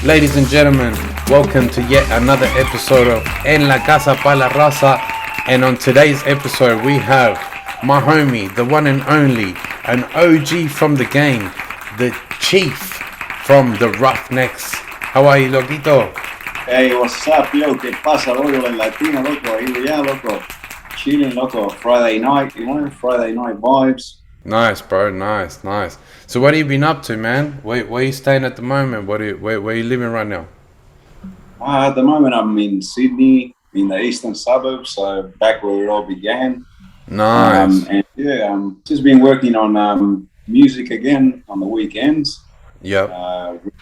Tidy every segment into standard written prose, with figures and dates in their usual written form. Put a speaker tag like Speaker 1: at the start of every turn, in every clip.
Speaker 1: Ladies and gentlemen, welcome to yet another episode of En la Casa pa la Raza. And on today's episode, we have my homie, the one and only, an OG from the game, the Chief from the Roughnecks. How are you, loquito?
Speaker 2: Hey, what's up, yo? ¿Qué pasa, loco? El latino, loco. Here we are, loco. Chilling, loco. Friday night, Friday night vibes.
Speaker 1: Nice, bro. Nice. So what have you been up to, man? Where are you staying at the moment? Where are you living right now?
Speaker 2: At the moment, I'm in Sydney, in the eastern suburbs, so back where it all began.
Speaker 1: Nice.
Speaker 2: And yeah, just been working on music again on the weekends.
Speaker 1: Yep.
Speaker 2: With,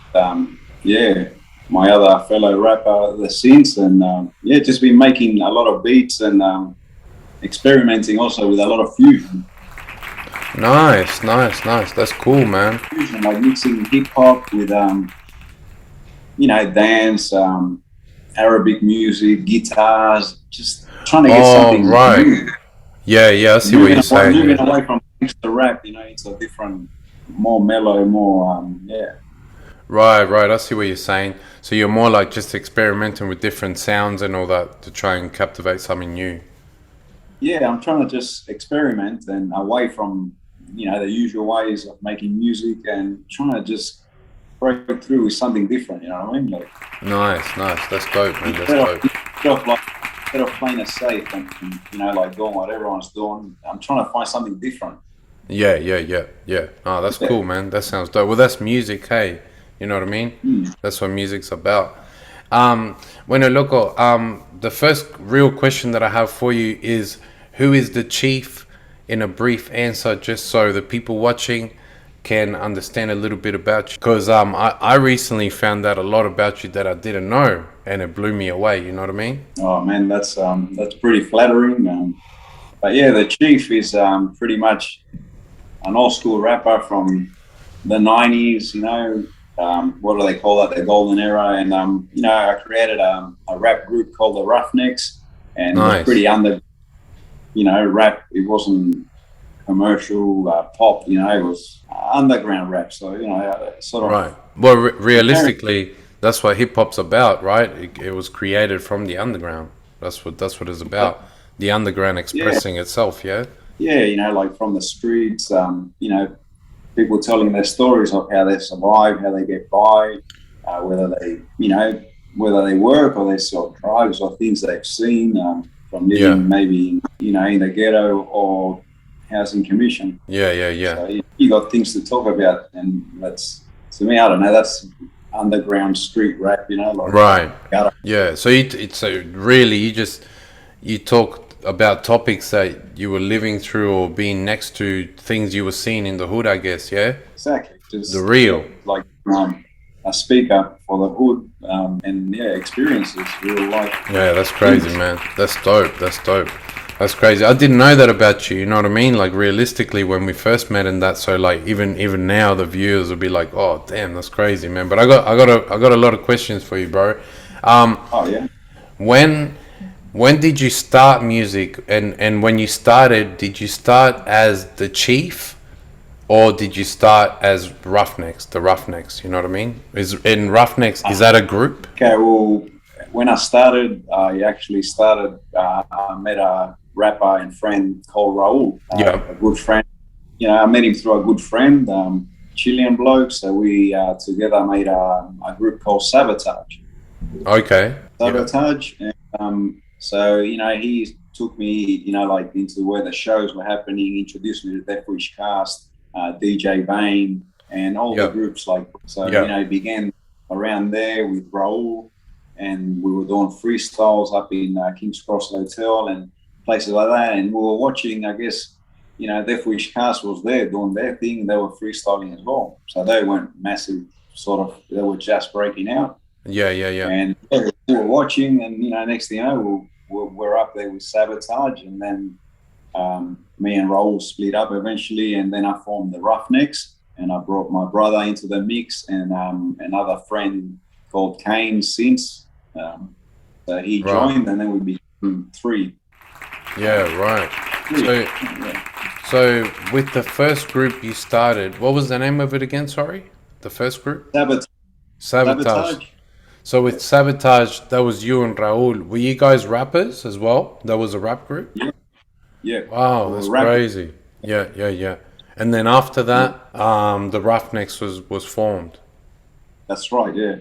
Speaker 2: my other fellow rapper, The Synths, and just been making a lot of beats and experimenting also with a lot of fusion.
Speaker 1: Nice. That's cool, man.
Speaker 2: Fusion, like mixing hip hop with dance, Arabic music, guitars, just trying to get something.
Speaker 1: Oh, right. New. Yeah, I see what you're saying.
Speaker 2: Moving away from the rap, it's a different, more mellow, more
Speaker 1: Right. I see what you're saying. So you're more like just experimenting with different sounds and all that to try and captivate something new.
Speaker 2: Yeah, I'm trying to just experiment and away from, the usual ways of making music and trying to just break through with something different, you know what I mean? Like,
Speaker 1: nice. That's dope, man. That's dope.
Speaker 2: Instead of playing it safe and, like doing what everyone's doing, I'm trying to find something different.
Speaker 1: Yeah. Oh, that's cool, man. That sounds dope. Well, that's music, hey. You know what I mean? That's what music's about. Bueno, loco, the first real question that I have for you is, who is the Chief, in a brief answer, just so the people watching can understand a little bit about you? Because I recently found out a lot about you that I didn't know, and it blew me away, you know what I mean?
Speaker 2: Oh, man, that's pretty flattering. But yeah, the Chief is pretty much an old school rapper from the 90s, what do they call that? The golden era. And, I created a rap group called the Roughnecks, and
Speaker 1: nice.
Speaker 2: Pretty under, rap. It wasn't commercial pop, it was underground rap. So, sort of.
Speaker 1: Right. Well, realistically, that's what hip hop's about, right? It was created from the underground. That's what it's about. The underground expressing itself, yeah?
Speaker 2: Yeah, like from the streets, people telling their stories of how they survive, how they get by, whether they work or they sell drugs or things they've seen from living maybe, in the ghetto or housing commission.
Speaker 1: Yeah.
Speaker 2: So you got things to talk about, and that's, to me, I don't know, that's underground street rap, like
Speaker 1: right. Yeah. So you talk about topics that you were living through or being next to, things you were seeing in the hood, I guess, yeah?
Speaker 2: Exactly. Just
Speaker 1: the real.
Speaker 2: Like a speaker for the hood and, experiences, real life.
Speaker 1: Yeah, that's crazy, man. That's dope. That's crazy. I didn't know that about you, you know what I mean? Like, realistically, when we first met and that, so like even now the viewers will be like, oh, damn, that's crazy, man. But I got a lot of questions for you, bro.
Speaker 2: Oh, yeah.
Speaker 1: When did you start music, and when you started, did you start as the Chief, or did you start as Roughnecks, the Roughnecks, you know what I mean? Is that a group?
Speaker 2: Okay, well, when I started, I met a rapper and friend called Raul, a good friend. I met him through a good friend, Chilean bloke, so we together made a group called Sabotage.
Speaker 1: Okay.
Speaker 2: Sabotage, and so, he took me, like into where the shows were happening, introduced me to Death Wish Cast, DJ Vane, and all the groups. It began around there with Raul, and we were doing freestyles up in King's Cross Hotel and places like that. And we were watching, I guess, Death Wish Cast was there doing their thing. They were freestyling as well. So they weren't massive, they were just breaking out.
Speaker 1: Yeah.
Speaker 2: And we were watching, and next thing you know, we're up there with Sabotage, and then me and Raul split up eventually, and then I formed the Roughnecks, and I brought my brother into the mix, and another friend called Kane Synths. So he joined, and then we became three.
Speaker 1: Yeah, right. So with the first group you started, what was the name of it again? Sorry, the first group.
Speaker 2: Sabotage.
Speaker 1: Sabotage.
Speaker 2: Sabotage.
Speaker 1: So with Sabotage, that was you and Raul. Were you guys rappers as well? That was a rap group?
Speaker 2: Yeah, yeah.
Speaker 1: Wow,
Speaker 2: Or
Speaker 1: that's
Speaker 2: rapid.
Speaker 1: crazy. Yeah, yeah, yeah. And then after
Speaker 2: Yeah,
Speaker 1: that, the Roughnecks was formed.
Speaker 2: that's right. Yeah,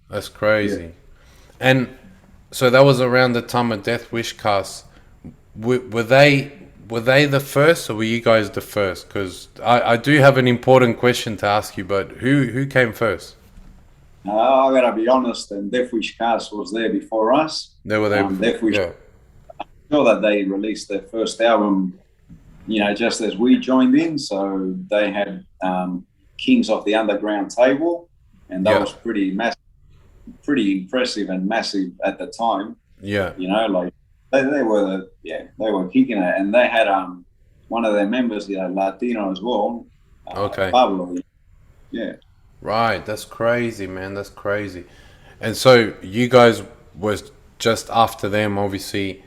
Speaker 1: That's
Speaker 2: yeah.
Speaker 1: crazy. And so that was around the time of Death Wish cast. Were they the first, or were you guys the first? Because I do have an important question to ask you. But who came first?
Speaker 2: I gotta be honest, and Death Wish Cast was there before us.
Speaker 1: They were there before.
Speaker 2: Death Wish,
Speaker 1: Yeah.
Speaker 2: sure that they released their first album, just as we joined in. So they had Kings of the Underground Table, and that
Speaker 1: Yeah.
Speaker 2: was pretty impressive and massive at the time.
Speaker 1: Yeah.
Speaker 2: Like they were they were kicking it, and they had one of their members, Latino as well,
Speaker 1: Okay.
Speaker 2: Pablo. Yeah.
Speaker 1: Right. That's crazy, man. That's crazy. And so you guys was just after them, obviously.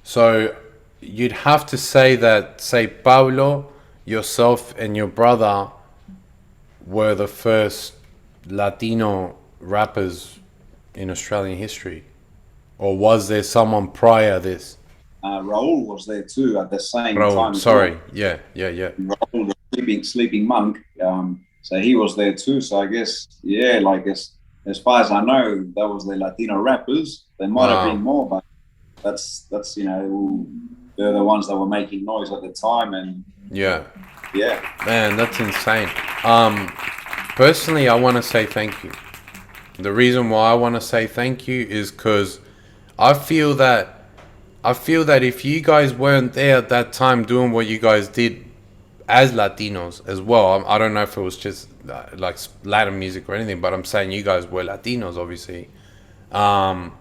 Speaker 1: So you'd have to say that, say, Pablo, yourself, and your brother were the first Latino rappers in Australian history, or was there someone prior this?
Speaker 2: Raul was there too at the same
Speaker 1: Raul,
Speaker 2: time as well.
Speaker 1: sorry, yeah, yeah, yeah,
Speaker 2: Raul, the sleeping monk. So he was there too. So I guess, yeah, like as far as I know, that was the Latino rappers. There might have been
Speaker 1: wow,
Speaker 2: more, but that's they're the ones that were making noise at the time, and
Speaker 1: yeah,
Speaker 2: yeah.
Speaker 1: man, that's insane. Um, Personally, I want to say thank you. The reason why I want to say thank you is because I feel that I feel that if you guys weren't there at that time doing what you guys did as Latinos as well, I don't know if it was just like Latin music or anything, but I'm saying you guys were Latinos, obviously. Um,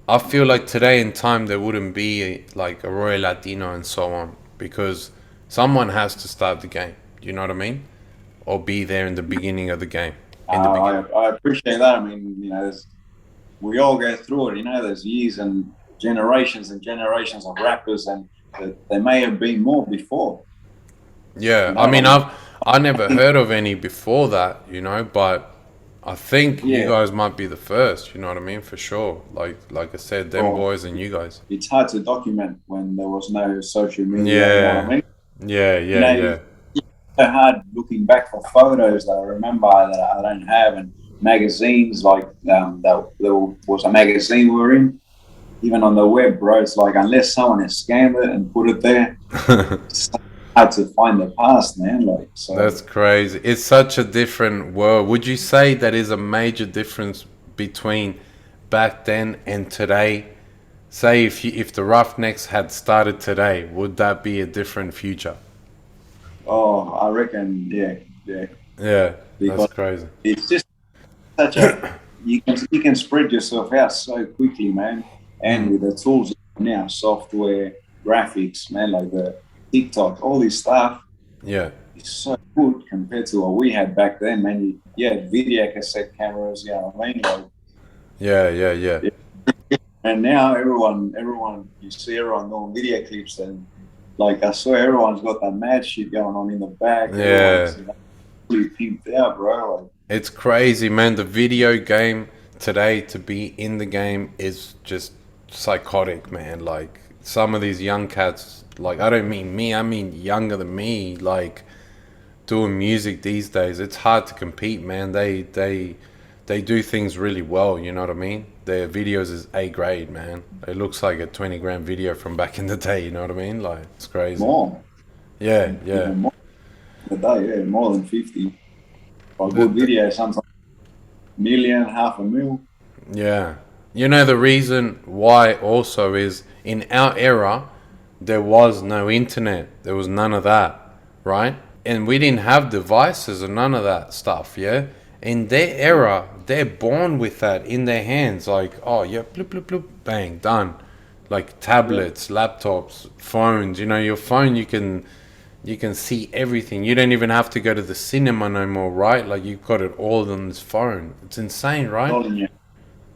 Speaker 1: I feel like today in time there wouldn't be like a Royal Latino and so on because someone has to start the game. Do you know what I mean? Or be there in the beginning of the game. In the beginning.
Speaker 2: I appreciate that. I mean, we all go through it. There's years and generations of rappers, and there may have been more before.
Speaker 1: Yeah, I mean,
Speaker 2: Like
Speaker 1: I never
Speaker 2: I think,
Speaker 1: heard of any before that, but I think you
Speaker 2: yeah.
Speaker 1: guys might be the first. You know what I mean? For sure. Like I said, them
Speaker 2: Well,
Speaker 1: boys and you guys.
Speaker 2: it's hard to document when there was no social media. You know what I
Speaker 1: Yeah,
Speaker 2: mean?
Speaker 1: yeah,
Speaker 2: You
Speaker 1: yeah,
Speaker 2: know,
Speaker 1: yeah,
Speaker 2: it's so hard looking back for photos that I remember that I don't have, and magazines like that. There was a magazine we were in, even on the web, bro. It's like unless someone has scanned it and put it there, it's so hard to find the past, man. Like so.
Speaker 1: That's crazy. It's such a different world. Would you say that is a major difference between back then and today? Say if the Roughnecks had started today, would that be a different future?
Speaker 2: Oh, I reckon, yeah, yeah,
Speaker 1: Yeah, that's
Speaker 2: because
Speaker 1: crazy.
Speaker 2: it's just such a you can spread yourself out so quickly, man. And
Speaker 1: Mm,
Speaker 2: with the tools now, software, graphics, man, like the TikTok, all this stuff
Speaker 1: yeah,
Speaker 2: is so good compared to what we had back then, man. You had video cassette cameras, you know what I mean? Like,
Speaker 1: yeah, yeah, yeah,
Speaker 2: yeah. And now everyone, you see everyone doing video clips, and like I saw everyone's got that mad shit going on in the back.
Speaker 1: yeah.
Speaker 2: Everyone's really pimped out, bro. Like,
Speaker 1: It's crazy, man. The video game today to be in the game is just psychotic, man. Like some of these young cats, like I don't mean me, I mean younger than me, like doing music these days. It's hard to compete, man. They do things really well, you know what I mean? Their videos is A grade, man. It looks like a 20 grand video from back in the day, you know what I mean? Like it's crazy.
Speaker 2: more,
Speaker 1: Yeah, yeah.
Speaker 2: even more a day, yeah, more than 50. For a
Speaker 1: The,
Speaker 2: good
Speaker 1: the,
Speaker 2: video, sometimes million, half a mil.
Speaker 1: Yeah. You know, the reason why also is in our era, there was no internet. There was none of that, right? And we didn't have devices or none of that stuff, yeah? In their era, they're born with that in their hands. Like, oh, yeah, bloop, bloop, bloop, bang, done. Like
Speaker 2: Yeah.
Speaker 1: tablets, laptops, phones. Your phone, you can see everything. You don't even have to go to the cinema no more, right? Like, you've got it all on this phone. It's insane, right?
Speaker 2: Telling you,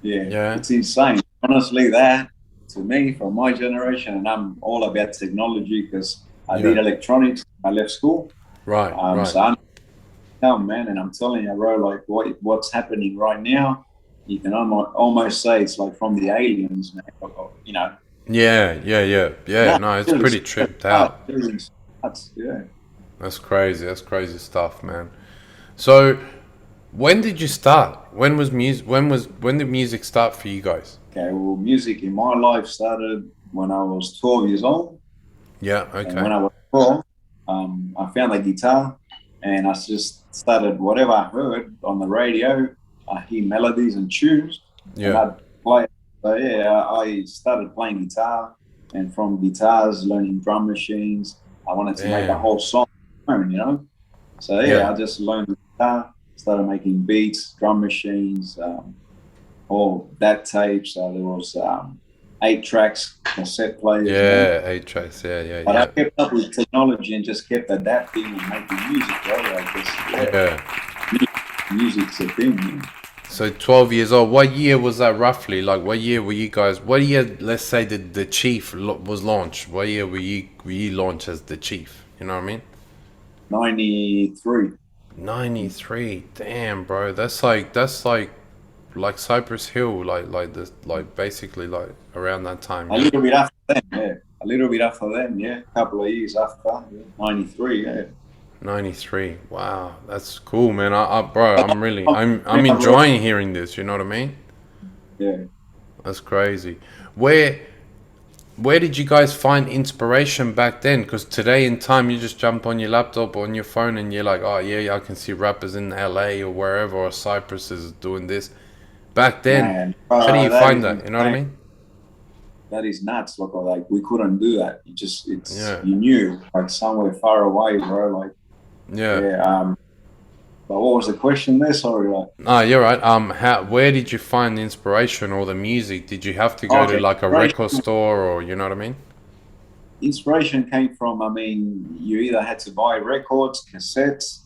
Speaker 2: yeah,
Speaker 1: Yeah.
Speaker 2: it's insane. Honestly, that to me, from my generation, and I'm all about technology because I
Speaker 1: Yeah.
Speaker 2: did electronics. I left school.
Speaker 1: Right. Right.
Speaker 2: So I'm now, man, and I'm telling you, bro, like what's happening right now, you can almost say it's like from the aliens, man. You know,
Speaker 1: Yeah. Yeah. Yeah. Yeah.
Speaker 2: no,
Speaker 1: No, it's
Speaker 2: really,
Speaker 1: pretty tripped out.
Speaker 2: everything's nuts. Yeah.
Speaker 1: That's crazy. That's crazy stuff, man. So, when did you start? When was music? When did music start for you guys?
Speaker 2: Okay. Well, music in my life started when I was 12 years old.
Speaker 1: Yeah.
Speaker 2: And
Speaker 1: Okay.
Speaker 2: when I was 12, I found a guitar and I just started whatever I heard on the radio. I hear melodies and tunes and
Speaker 1: Yeah.
Speaker 2: I'd play. So, yeah, I started playing guitar and from guitars, learning drum machines. I wanted to make a
Speaker 1: Damn.
Speaker 2: whole song, you know? So, yeah,
Speaker 1: Yeah.
Speaker 2: I just learned the guitar, started making beats, drum machines, all that tape. So there was 8 tracks, cassette players, you know?
Speaker 1: Yeah. 8 tracks. Yeah. Yeah.
Speaker 2: But I
Speaker 1: Yeah.
Speaker 2: kept up with technology and just kept adapting and making music, bro. Like this,
Speaker 1: Yeah.
Speaker 2: music's a thing. Man.
Speaker 1: So 12 years old. What year was that roughly? Like, what year were you guys? What year? Let's say the Chief was launched. What year were you launched as the Chief? You know what I mean?
Speaker 2: 93.
Speaker 1: 93. Damn, bro. That's like Cypress Hill, like this, like basically like around that time.
Speaker 2: A
Speaker 1: Yeah.
Speaker 2: little bit after them, yeah. A little bit after them, yeah. A couple of years after, yeah. 93, yeah.
Speaker 1: 93. Wow, that's cool, man. Bro,
Speaker 2: But
Speaker 1: I'm really,
Speaker 2: I
Speaker 1: I'm
Speaker 2: remember,
Speaker 1: enjoying hearing this. You know what I mean?
Speaker 2: yeah.
Speaker 1: That's crazy. Where Where did you guys find inspiration back then? Because today in time, you just jump on your laptop or on your phone and you're like, oh yeah, I can see rappers in LA or wherever, or Cyprus is doing this. Back then,
Speaker 2: Man,
Speaker 1: how do you
Speaker 2: that
Speaker 1: find
Speaker 2: is
Speaker 1: that? You know what I
Speaker 2: insane.
Speaker 1: mean?
Speaker 2: That is nuts. Like we couldn't do that. It's
Speaker 1: Yeah,
Speaker 2: you knew like somewhere far away, bro. Like
Speaker 1: yeah.
Speaker 2: yeah. But what was the question there? Sorry. Like
Speaker 1: No, you're right. Where did you find the inspiration or the music? Did you have to go to
Speaker 2: okay,
Speaker 1: like a record store or you know what I mean?
Speaker 2: inspiration came from. I mean, you either had to buy records, cassettes,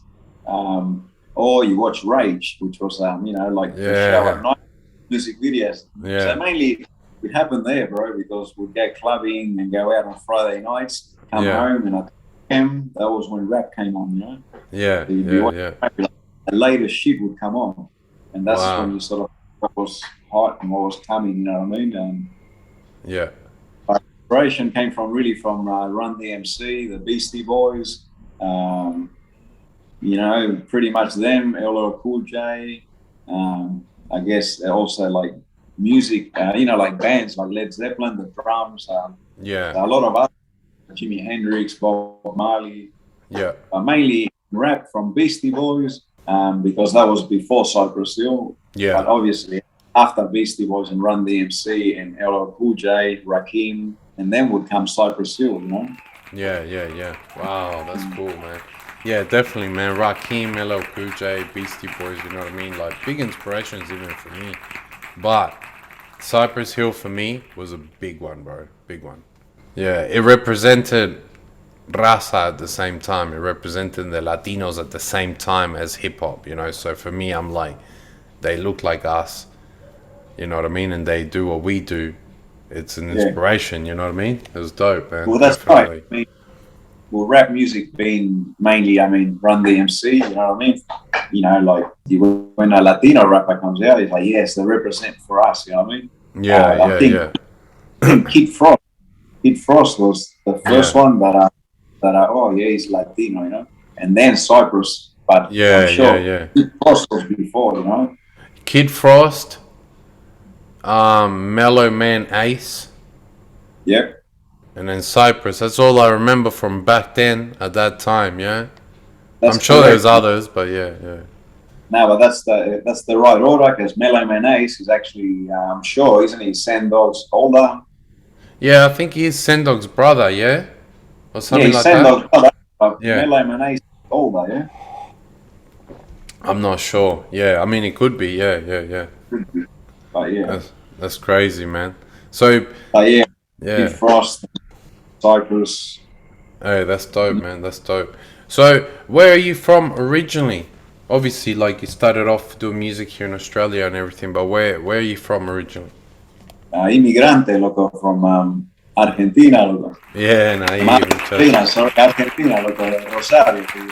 Speaker 2: or you watch Rage, which was like the show at
Speaker 1: Yeah,
Speaker 2: night, music videos. So
Speaker 1: yeah,
Speaker 2: mainly it happened there, bro, because we'd go clubbing and go out on Friday nights, come
Speaker 1: yeah,
Speaker 2: home, and at 10, that was when rap came on.
Speaker 1: yeah,
Speaker 2: So you'd be
Speaker 1: yeah,
Speaker 2: watching
Speaker 1: yeah.
Speaker 2: rap, like, the latest shit would come on, and that's when
Speaker 1: Wow.
Speaker 2: you sort of what was hot and what was coming. You know what I mean?
Speaker 1: Yeah,
Speaker 2: Inspiration came from really from Run DMC, the Beastie Boys. Um, pretty much them, LL Cool J. I guess also like music, like bands like Led Zeppelin, the drums,
Speaker 1: yeah,
Speaker 2: a lot of other Jimi Hendrix, Bob Marley,
Speaker 1: yeah,
Speaker 2: mainly rap from Beastie Boys, because that was before Cypress Hill.
Speaker 1: yeah,
Speaker 2: But obviously, after Beastie Boys and Run DMC and LL Cool J, Rakim, and then would come Cypress Hill.
Speaker 1: yeah, yeah, yeah. Wow, that's cool, man. Yeah, definitely, man. Rakim, LL Cool J, Beastie Boys, you know what I mean? Like, big inspirations even for me. But Cypress Hill for me was a big one, bro. Big one. Yeah, it represented raza at the same time. It represented the Latinos at the same time as hip hop, you know? So for me, I'm like, they look like us, you know what I mean? And they do what we do. It's an
Speaker 2: Yeah.
Speaker 1: inspiration, you know what I mean? It was dope, man.
Speaker 2: Well, that's right.
Speaker 1: Definitely.
Speaker 2: I mean, well, rap music being mainly, Run DMC, you know what I mean? Like when a Latino rapper comes out, it's like, yes, they represent for us, you know what I mean?
Speaker 1: Yeah,
Speaker 2: I
Speaker 1: yeah,
Speaker 2: think,
Speaker 1: yeah.
Speaker 2: I think Kid Frost was the first
Speaker 1: Yeah.
Speaker 2: one oh yeah, he's Latino, and then Cypress, but I'm
Speaker 1: Yeah, yeah,
Speaker 2: sure
Speaker 1: yeah.
Speaker 2: Kid Frost was before.
Speaker 1: Kid Frost, Mellow Man Ace,
Speaker 2: Yep,
Speaker 1: and then Cypress. That's all I remember from back then at that time, yeah? I'm
Speaker 2: that's
Speaker 1: sure there's
Speaker 2: correct.
Speaker 1: others, but yeah, yeah.
Speaker 2: No, but that's the right order because Mellow Man Ace is actually, I'm sure, isn't he, Sandog's older?
Speaker 1: Yeah, I think he's Sendog's brother, yeah? Or
Speaker 2: Yeah,
Speaker 1: something
Speaker 2: he's
Speaker 1: like that?
Speaker 2: Sandog's brother, but
Speaker 1: Yeah.
Speaker 2: Mellow Man Ace is older, yeah?
Speaker 1: I'm not sure. Yeah, I mean, it could be. Yeah, yeah, yeah.
Speaker 2: But yeah,
Speaker 1: That's crazy, man. So,
Speaker 2: but yeah, Kid
Speaker 1: yeah.
Speaker 2: Frost, Cypress.
Speaker 1: Hey, that's dope, man. That's dope. So, where are you from originally? Obviously, like you started off doing music here in Australia and everything, but where are you from originally?
Speaker 2: Immigrante, loco, from Argentina, loco.
Speaker 1: Bien, ahí, muchacho.
Speaker 2: Argentina, sorry, Argentina, loco, de Rosario, tío.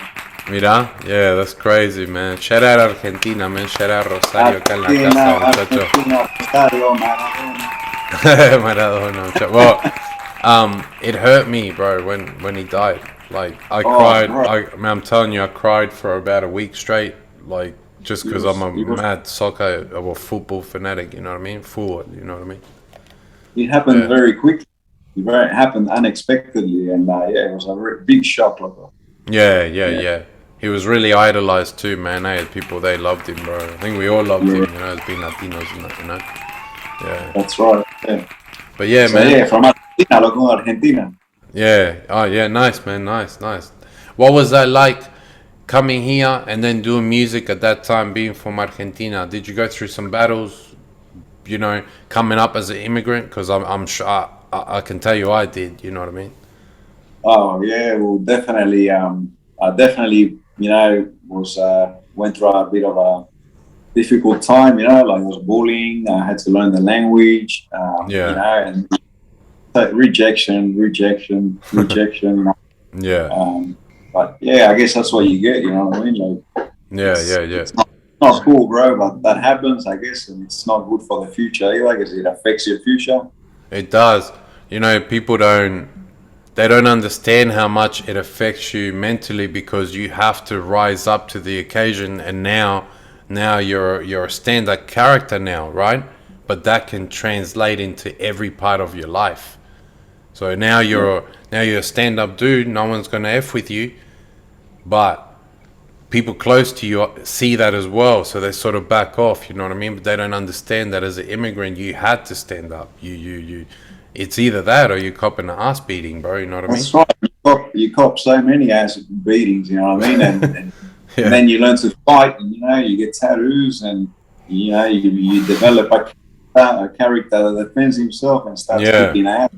Speaker 1: Mira, yeah, that's crazy, man. Shout out Argentina, man. Shout out Rosario acá en la
Speaker 2: Argentina,
Speaker 1: casa, muchacho.
Speaker 2: Argentina, Rosario, Maradona.
Speaker 1: Maradona, muchacho. Well, it hurt me, bro, when he died. Like, I
Speaker 2: Oh,
Speaker 1: cried.
Speaker 2: bro,
Speaker 1: Man, I'm telling you, I cried for about a week straight. Like, just
Speaker 2: he
Speaker 1: because I'm
Speaker 2: was,
Speaker 1: a
Speaker 2: he was,
Speaker 1: mad soccer or football fanatic, you know what I mean? Forward, you know what I mean?
Speaker 2: it happened
Speaker 1: Yeah.
Speaker 2: very quickly. It happened unexpectedly, and yeah, it was a big shock, loco.
Speaker 1: Yeah, yeah,
Speaker 2: Yeah,
Speaker 1: yeah. He was really idolized too, man. Hey, people, they loved him, bro. I think we all loved him,
Speaker 2: yeah,
Speaker 1: you know, as being Latinos and that, you know? Yeah.
Speaker 2: that's right. Yeah.
Speaker 1: But yeah,
Speaker 2: So
Speaker 1: man.
Speaker 2: yeah, from Argentina, loco, Argentina.
Speaker 1: Yeah. Oh, yeah. Nice, man. Nice, nice. What was that like coming here and then doing music at that time, being from Argentina? Did you go through some battles, you know, coming up as an immigrant? Because I'm sure I can tell you I did, you know what I mean?
Speaker 2: Oh yeah, well definitely. I definitely, was went through a bit of a difficult time. Like was bullying. I had to learn the language.
Speaker 1: Yeah.
Speaker 2: And rejection, rejection, rejection.
Speaker 1: Yeah.
Speaker 2: Um, but yeah, I guess that's what you get. You know what I mean? Like
Speaker 1: Yeah,
Speaker 2: it's
Speaker 1: yeah, yeah.
Speaker 2: it's not cool, bro. But that happens, I guess, and it's not good for the future either, because it affects your future.
Speaker 1: It does. You know, people they don't understand how much it affects you mentally because you have to rise up to the occasion, and now you're a stand-up character now, right? But that can translate into every part of your life. So
Speaker 2: Yeah.
Speaker 1: now you're a stand-up dude. No one's gonna f with you, but people close to you see that as well, so they sort of back off. You know what I mean? But they don't understand that as an immigrant, you had to stand up. You. It's either that or you cop an ass beating, bro. You know what I mean?
Speaker 2: That's right. You cop so many ass beatings, you know what I mean? And
Speaker 1: Yeah.
Speaker 2: then you learn to fight, and you get tattoos, and you develop a character that defends himself and starts
Speaker 1: Yeah.
Speaker 2: kicking ass,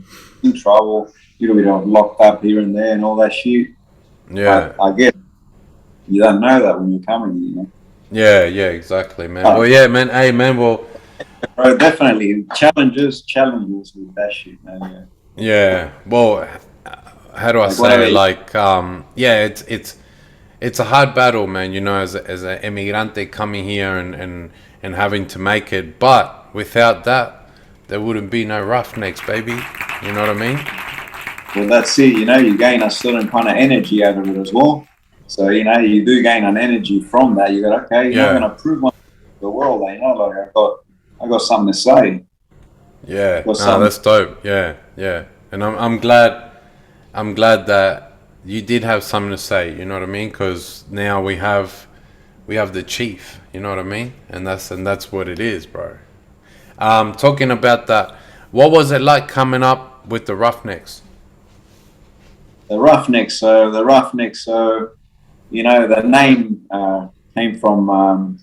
Speaker 2: in trouble, little bit of locked up here and there, and all that shit. But
Speaker 1: Yeah.
Speaker 2: I guess you don't know that when you're coming.
Speaker 1: Yeah. Yeah. Exactly, man. Well,
Speaker 2: But
Speaker 1: yeah, man. Hey, man. Well,
Speaker 2: bro, definitely challenges with that shit, man. Yeah.
Speaker 1: yeah. Well, how do I
Speaker 2: Like what are
Speaker 1: say it?
Speaker 2: they?
Speaker 1: Like, yeah. It's a hard battle, man. You know, as an emigrante coming here and having to make it. But without that, there wouldn't be no Roughnecks, baby. You know what I mean?
Speaker 2: Well, that's it. You gain a certain kind of energy out of it as well. So you do gain an energy from that. You go, okay, I'm
Speaker 1: Yeah.
Speaker 2: going to prove myself to the world. Like I got something to say.
Speaker 1: Yeah.
Speaker 2: Got
Speaker 1: No,
Speaker 2: something.
Speaker 1: that's dope. Yeah. Yeah. And I'm glad that you did have something to say. You know what I mean? Because now we have the chief. You know what I mean? And that's what it is, bro. Talking about that, what was it like coming up with the Roughnecks?
Speaker 2: The Roughnecks. So the Roughnecks. So the name came from.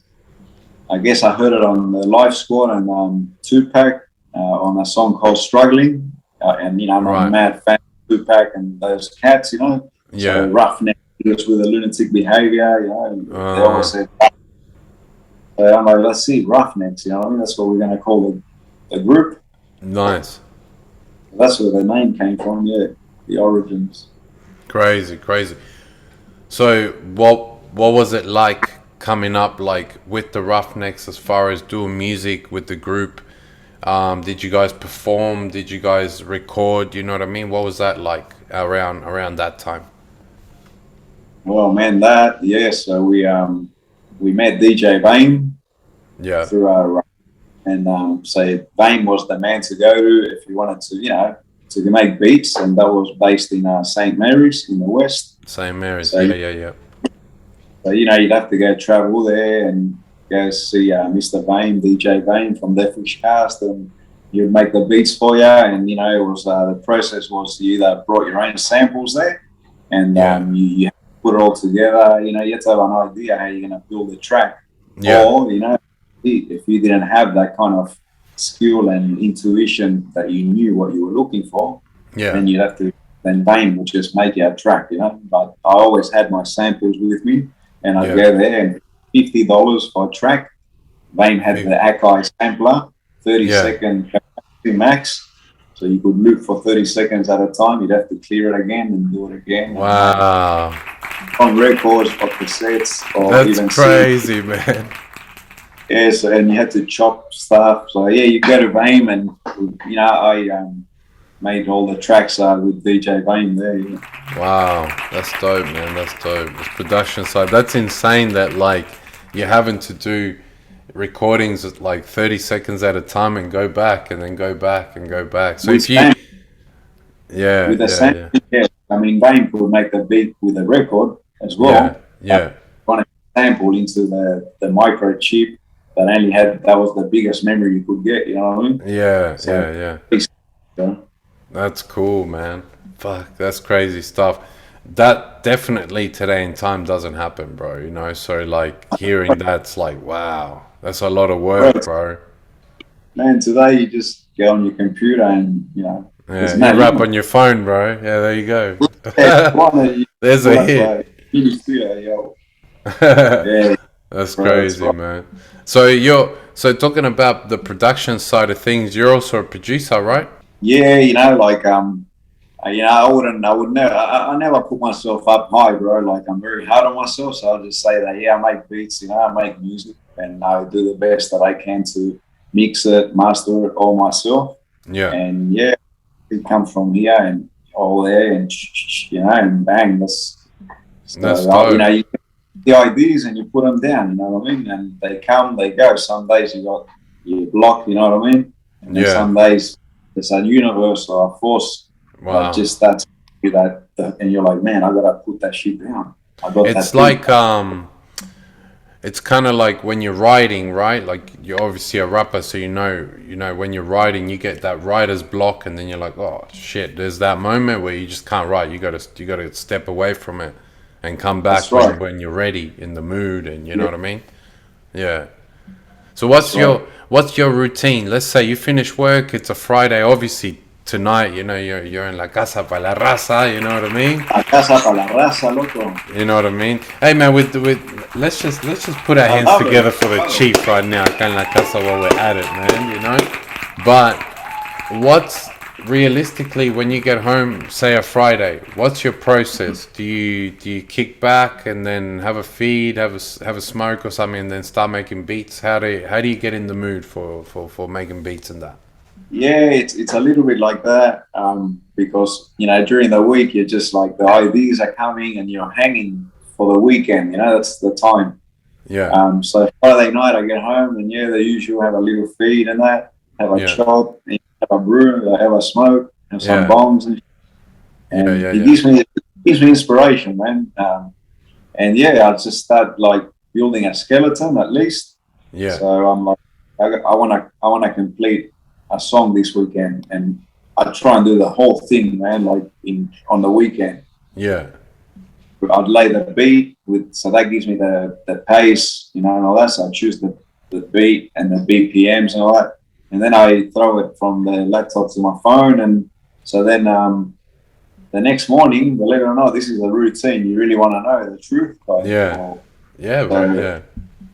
Speaker 2: I guess I heard it on the Life Squad and Tupac on a song called "Struggling." And I'm a
Speaker 1: Right.
Speaker 2: mad fan of Tupac and those cats. So
Speaker 1: Yeah.
Speaker 2: Roughneck deals with a lunatic behavior. They always
Speaker 1: Uh,
Speaker 2: say. So I'm like, let's see, Roughnecks. I mean, that's what we're going to call the group.
Speaker 1: nice.
Speaker 2: That's where the name came from. Yeah, the origins.
Speaker 1: Crazy, crazy. So what was it like coming up like with the Roughnecks as far as doing music with the group? Did you guys perform? Did you guys record? You know what I mean? What was that like around that time?
Speaker 2: Well, man, that yeah. So we met DJ Vane
Speaker 1: Yeah.
Speaker 2: through our and so Vane was the man to go to if you wanted to make beats, and that was based in St Mary's in the West.
Speaker 1: St. Mary's.
Speaker 2: So
Speaker 1: Yeah, yeah, yeah.
Speaker 2: you'd have to go travel there and go see Mr. Vane, DJ Vane from Deathwish Cast, and he'd make the beats for you. And it was the process was you either brought your own samples there, and
Speaker 1: Yeah.
Speaker 2: you put it all together. You had to have an idea how you're going to build a track,
Speaker 1: Yeah.
Speaker 2: or if you didn't have that kind of skill and intuition that you knew what you were looking for,
Speaker 1: Yeah.
Speaker 2: then you'd have to. Then Vane would just make you a track. But I always had my samples with me, and I'd
Speaker 1: Yeah.
Speaker 2: go there and $50 for a track. Vane had the Akai sampler, 30
Speaker 1: Yeah.
Speaker 2: second max. So you could loop for 30 seconds at a time. You'd have to clear it again and do it again.
Speaker 1: Wow.
Speaker 2: On records or cassettes or
Speaker 1: That's
Speaker 2: even
Speaker 1: crazy, man.
Speaker 2: yes, and you had to chop stuff. So yeah, you go to Vame, and I made all the tracks with DJ Vame there. Yeah.
Speaker 1: Wow, that's dope, man. That's dope. It's production side. That's insane that like you're having to do recordings at like 30 seconds at a time and go back and then go back and go back. So
Speaker 2: With
Speaker 1: if you, yeah,
Speaker 2: with the
Speaker 1: yeah,
Speaker 2: same,
Speaker 1: yeah,
Speaker 2: yeah. I mean, Vame could make the beat with the record as
Speaker 1: yeah,
Speaker 2: well.
Speaker 1: yeah,
Speaker 2: Trying to sample into the microchip that was the biggest memory you could get. You know what I mean?
Speaker 1: yeah,
Speaker 2: So,
Speaker 1: yeah, yeah. That's cool, man. Fuck, that's crazy stuff. That definitely today in time doesn't happen, bro. You know, so like hearing that's like, wow, that's a lot of work, bro.
Speaker 2: man, today you just get on your computer and
Speaker 1: Yeah,
Speaker 2: there's
Speaker 1: you
Speaker 2: no
Speaker 1: rap
Speaker 2: limit.
Speaker 1: on your phone, bro. Yeah, there you go.
Speaker 2: Yeah, one that you
Speaker 1: There's a
Speaker 2: that's
Speaker 1: hit.
Speaker 2: like yeah,
Speaker 1: That's
Speaker 2: bro, that's
Speaker 1: crazy,
Speaker 2: right.
Speaker 1: man. So talking about the production side of things, you're also a producer, right?
Speaker 2: Yeah, like I would never, I never put myself up high, bro. Like I'm very hard on myself, so I'll just say that, yeah, I make beats, I make music, and I do the best that I can to mix it, master it all myself,
Speaker 1: Yeah,
Speaker 2: and yeah, it comes from here and all there, and and bang,
Speaker 1: that's
Speaker 2: so
Speaker 1: dope.
Speaker 2: you get the ideas and you put them down, you know what I mean, and they come, they go. Some days you block, you know what I mean, and then
Speaker 1: Yeah,
Speaker 2: some days it's a universe or a force that
Speaker 1: wow.
Speaker 2: just starts with and you're like, man, I gotta put that shit down. I got
Speaker 1: It's
Speaker 2: that beat.
Speaker 1: like it's kind of like when you're writing, right? Like you're obviously a rapper, so you know when you're writing, you get that writer's block, and then you're like, oh shit. There's that moment where you just can't write. You gotta step away from it and come
Speaker 2: That's
Speaker 1: back when
Speaker 2: right.
Speaker 1: when you're ready in the mood, and you know
Speaker 2: Yeah,
Speaker 1: what I mean? Yeah. So
Speaker 2: that's right.
Speaker 1: what's your routine? Let's say you finish work. It's a Friday. Obviously tonight, you're in la casa para la raza. You know what I mean?
Speaker 2: A casa para la raza, loco.
Speaker 1: You know what I mean? Hey man, with let's just put our
Speaker 2: I
Speaker 1: hands
Speaker 2: love it.
Speaker 1: together for the
Speaker 2: I love it.
Speaker 1: chief right now, acá en la casa while we're at it, man. You know. But what's realistically when you get home, say a Friday? What's your process? Do you kick back and then have a feed, have a smoke or something, and then start making beats? How do you get in the mood for making beats and that?
Speaker 2: Yeah, it's a little bit like that because during the week you're just like the ideas are coming and you're hanging for the weekend. That's the time.
Speaker 1: Yeah,
Speaker 2: So Friday night I get home and yeah, the usual have a little feed and that, have a
Speaker 1: yeah,
Speaker 2: chop, have a brew, have a smoke, have some
Speaker 1: yeah,
Speaker 2: bongs,
Speaker 1: yeah,
Speaker 2: and
Speaker 1: yeah,
Speaker 2: it
Speaker 1: yeah,
Speaker 2: gives me inspiration, man. And yeah, I just start like building a skeleton at least.
Speaker 1: yeah,
Speaker 2: So I'm like, I wanna complete a song this weekend, and I try and do the whole thing, man. Like on the weekend,
Speaker 1: yeah,
Speaker 2: I'd lay the beat so that gives me the pace, and all that. So I choose the beat and the BPMs and all that, and then I throw it from the laptop to my phone, and so then the next morning, believe it or not, this is a routine. You really want to know the truth, like,
Speaker 1: yeah, yeah, bro,
Speaker 2: so
Speaker 1: yeah,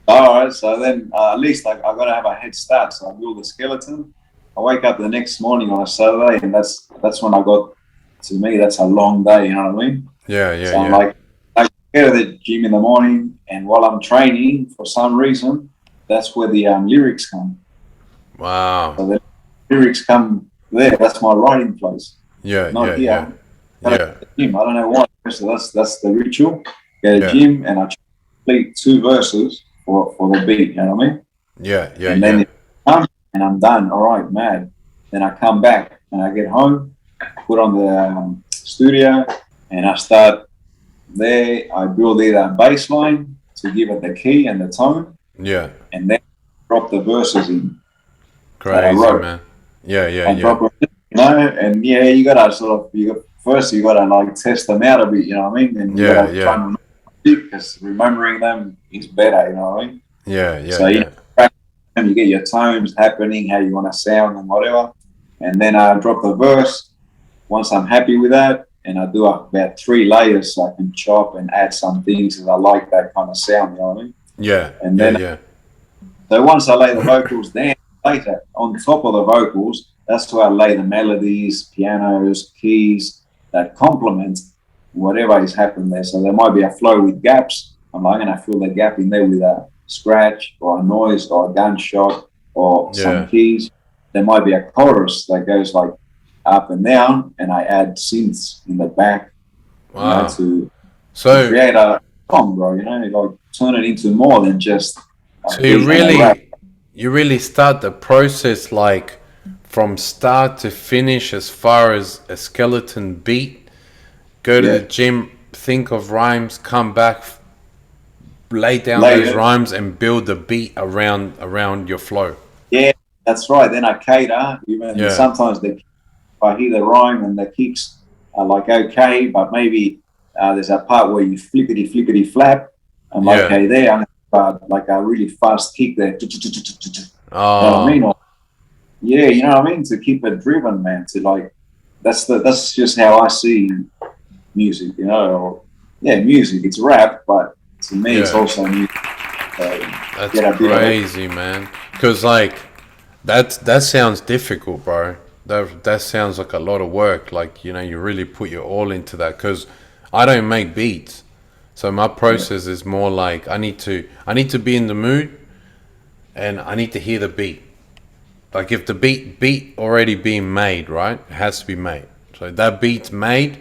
Speaker 2: all right. So then at least I got to have a head start. So I build a skeleton. I wake up the next morning on a Saturday, and that's when I got to me. That's a long day. You know what I mean?
Speaker 1: yeah, yeah,
Speaker 2: So I'm
Speaker 1: yeah.
Speaker 2: like, I go to the gym in the morning, and while I'm training, for some reason, that's where the lyrics come.
Speaker 1: Wow.
Speaker 2: So the lyrics come there. That's my writing place,
Speaker 1: Yeah, yeah,
Speaker 2: not
Speaker 1: yeah,
Speaker 2: here. At
Speaker 1: yeah,
Speaker 2: the gym. I don't know why. So that's the ritual. Go to the
Speaker 1: yeah,
Speaker 2: gym, and I complete two verses for the beat. You know what I mean?
Speaker 1: yeah, yeah,
Speaker 2: And then
Speaker 1: yeah,
Speaker 2: it comes and I'm done. All right, mad. Then I come back and I get home, put on the studio, and I start there. I build either a bass line to give it the key and the tone,
Speaker 1: yeah.
Speaker 2: and then drop the verses in that I
Speaker 1: Crazy,
Speaker 2: wrote.
Speaker 1: man. Yeah, yeah,
Speaker 2: I
Speaker 1: yeah,
Speaker 2: drop it, and yeah, you gotta first you gotta like test them out a bit, you know what I mean? And you
Speaker 1: yeah,
Speaker 2: gotta try
Speaker 1: yeah,
Speaker 2: and remember because remembering them is better, you know what I mean?
Speaker 1: yeah, yeah,
Speaker 2: So
Speaker 1: yeah,
Speaker 2: practice them, you get your tones happening, how you want to sound and whatever, and then I drop the verse. Once I'm happy with that, and I do about 3 layers, so I can chop and add some things because I like that kind of sound, you know what I mean?
Speaker 1: yeah,
Speaker 2: And
Speaker 1: yeah,
Speaker 2: then
Speaker 1: yeah,
Speaker 2: so once I lay the vocals down later, on top of the vocals, that's where I lay the melodies, pianos, keys that complement whatever is happening there. So there might be a flow with gaps. I'm like, going to fill the gap in there with a scratch or a noise or a gunshot or some
Speaker 1: Yeah.
Speaker 2: keys. There might be a chorus that goes like up and down, and I add synths in the back,
Speaker 1: Wow.
Speaker 2: to
Speaker 1: So
Speaker 2: create a song, bro. Like turn it into more than just a
Speaker 1: so
Speaker 2: beat and a rap.
Speaker 1: you really start the process like from start to finish as far as a skeleton beat. Go to the
Speaker 2: Yeah,
Speaker 1: gym, think of rhymes, come back, lay down those
Speaker 2: later.
Speaker 1: rhymes and build the beat around your flow.
Speaker 2: Yeah, that's right. Then I cater. Even
Speaker 1: Yeah.
Speaker 2: sometimes if I hear the rhyme and the kicks are like okay, but maybe there's a part where you flippity flippity flap. I'm like,
Speaker 1: Yeah.
Speaker 2: okay, there. I'm like a really fast kick there. You know what I mean?
Speaker 1: Oh,
Speaker 2: Or, yeah, you know what I mean. To keep it driven, man. To like, that's just how I see music. Yeah, music. It's rap, but to me, it's
Speaker 1: yeah.
Speaker 2: also music. So
Speaker 1: That's
Speaker 2: get a bit of it.
Speaker 1: crazy, man. Cause like that sounds difficult, bro. That sounds like a lot of work. Like you really put your all into that. Cause I don't make beats, so my
Speaker 2: Yeah,
Speaker 1: process is more like I need to be in the mood and I need to hear the beat. Like if the beat already being made, right? It has to be made. So that beat's made,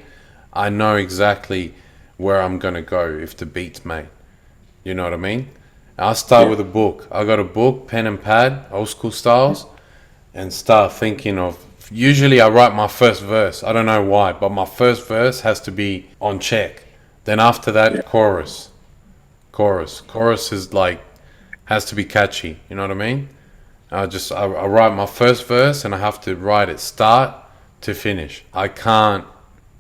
Speaker 1: I know exactly where I'm gonna go if the beat's made. You know what I mean? I'll start
Speaker 2: yeah,
Speaker 1: with a book. I got a book, pen and pad, old school styles, and start thinking of. Usually, I write my first verse. I don't know why, but my first verse has to be on check. Then after
Speaker 2: yeah,
Speaker 1: that, chorus is like has to be catchy. You know what I mean? I write my first verse and I have to write it start to finish. I can't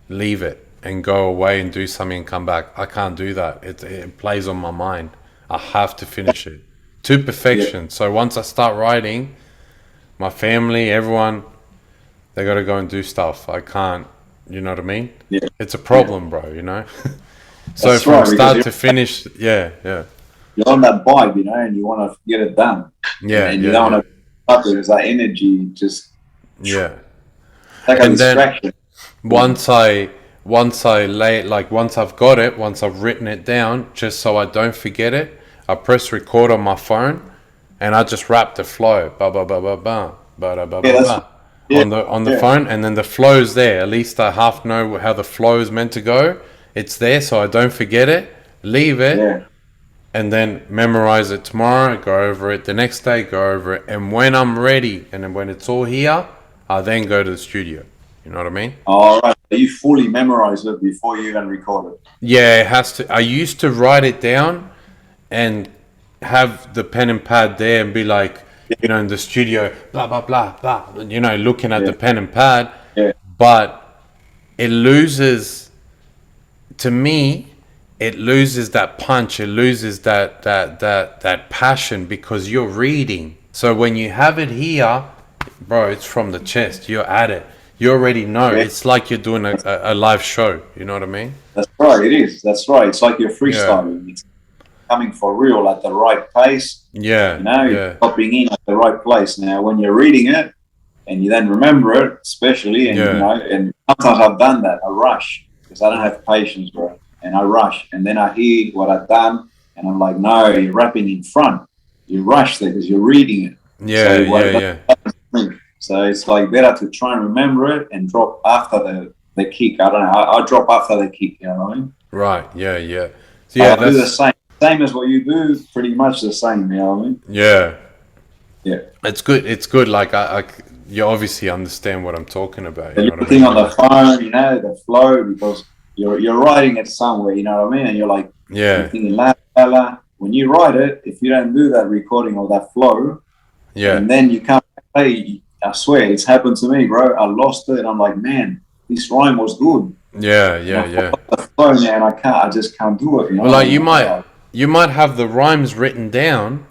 Speaker 1: leave it and go away and do something and come back. I can't do that. It plays on my mind. I have to finish it to
Speaker 2: yeah.
Speaker 1: perfection. So once I start writing, my family, everyone, they got to go and do stuff. I can't. You know what I mean?
Speaker 2: Yeah,
Speaker 1: It's a
Speaker 2: yeah.
Speaker 1: problem, bro. So
Speaker 2: That's
Speaker 1: from
Speaker 2: right because
Speaker 1: start to finill, yeah, yeah,
Speaker 2: you're on that vibe, and you want to get it done,
Speaker 1: yeah,
Speaker 2: and you
Speaker 1: yeah,
Speaker 2: don't
Speaker 1: yeah,
Speaker 2: want to up there's that energy just
Speaker 1: yeah.
Speaker 2: like a
Speaker 1: And then
Speaker 2: distraction.
Speaker 1: once I once I've got it, once I've written it down, just so I don't forget it, I press record on my phone, and I just rap the flow, ba ba ba ba ba ba da ba
Speaker 2: Yeah,
Speaker 1: ba
Speaker 2: that's
Speaker 1: ba,
Speaker 2: yeah,
Speaker 1: on the
Speaker 2: yeah,
Speaker 1: phone, and then the flow's there. At least I half know how the flow is meant to go. It's there, so I don't forget it. Leave it,
Speaker 2: yeah.
Speaker 1: and then memorize it tomorrow. Go over it the next day. Go over it, and when I'm ready, and then when it's all here, I then go to the studio. You know what I mean?
Speaker 2: All right, you fully memorize it before you even record it.
Speaker 1: Yeah, it has to. I used to write it down and have the pen and pad there and be like, in the studio, blah, blah, blah, blah, looking at
Speaker 2: Yeah,
Speaker 1: the pen and pad.
Speaker 2: yeah,
Speaker 1: But it loses, to me, it loses that punch. It loses that passion because you're reading. So when you have it here, bro, it's from the chest. You're at it. You already know.
Speaker 2: yeah.
Speaker 1: It's like you're doing a live show. You know what I mean?
Speaker 2: That's right. It is. That's right. It's like you're
Speaker 1: Yeah.
Speaker 2: freestyling. It's coming for real at the right pace.
Speaker 1: Yeah.
Speaker 2: You're
Speaker 1: Yeah.
Speaker 2: popping in at the right place. Now, when you're reading it and you then remember it, especially, and
Speaker 1: Yeah.
Speaker 2: and sometimes I've done that. I rush because I don't have patience, bro, and I rush, and then I hear what I've done, and I'm like, no, you're rapping in front. You rush there because you're reading it.
Speaker 1: Yeah.
Speaker 2: So
Speaker 1: Yeah.
Speaker 2: what?
Speaker 1: Yeah.
Speaker 2: So it's like better to try and remember it and drop after the kick. I don't know. I drop after the kick. You know what I mean?
Speaker 1: Right. Yeah. Yeah. So yeah,
Speaker 2: I'll do the
Speaker 1: that's
Speaker 2: same as what you do. Pretty much the same. You know what I mean?
Speaker 1: yeah.
Speaker 2: Yeah.
Speaker 1: It's good. It's good. Like you obviously understand what I'm talking about. You
Speaker 2: The
Speaker 1: know what
Speaker 2: little
Speaker 1: I
Speaker 2: thing
Speaker 1: mean?
Speaker 2: on the phone, the flow, because you're writing it somewhere. You know what I mean? And you're
Speaker 1: Yeah.
Speaker 2: thinking la la la. When you write it, if you don't do that recording of that flow,
Speaker 1: Yeah.
Speaker 2: and then you come, hey, I swear it's happened to me, bro. I lost it, and I'm like, man, this rhyme was good.
Speaker 1: Yeah.
Speaker 2: And
Speaker 1: Yeah.
Speaker 2: I
Speaker 1: Yeah.
Speaker 2: follow the flow now, and I just can't do it.
Speaker 1: Well, like
Speaker 2: And I'm like, oh,
Speaker 1: you might have the rhymes written down,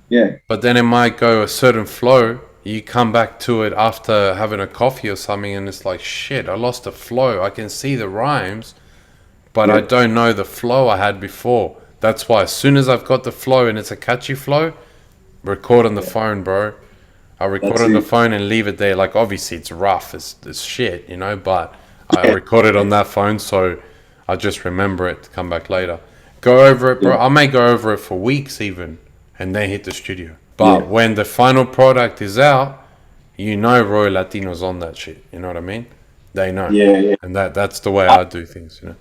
Speaker 2: yeah,
Speaker 1: but then it might go a certain flow. You come back to it after having a coffee or something, and it's like, shit, I lost the flow. I can see the rhymes, but I
Speaker 2: yeah,
Speaker 1: don't know the flow I had before. That's why as soon as I've got the flow and it's a catchy flow, record on the
Speaker 2: yeah,
Speaker 1: phone, bro. I record
Speaker 2: That's
Speaker 1: on the
Speaker 2: it.
Speaker 1: phone and leave it there. Like obviously it's rough, it's shit, you know, but I record it on that phone, so I just remember it to come back later. Go over it, bro.
Speaker 2: Yeah.
Speaker 1: I may go over it for weeks even, and then hit the studio. But
Speaker 2: Yeah.
Speaker 1: when the final product is out, you know Roy Latino's on that shit. You know what I mean? They know,
Speaker 2: Yeah. Yeah.
Speaker 1: and that's the way I do things. You know.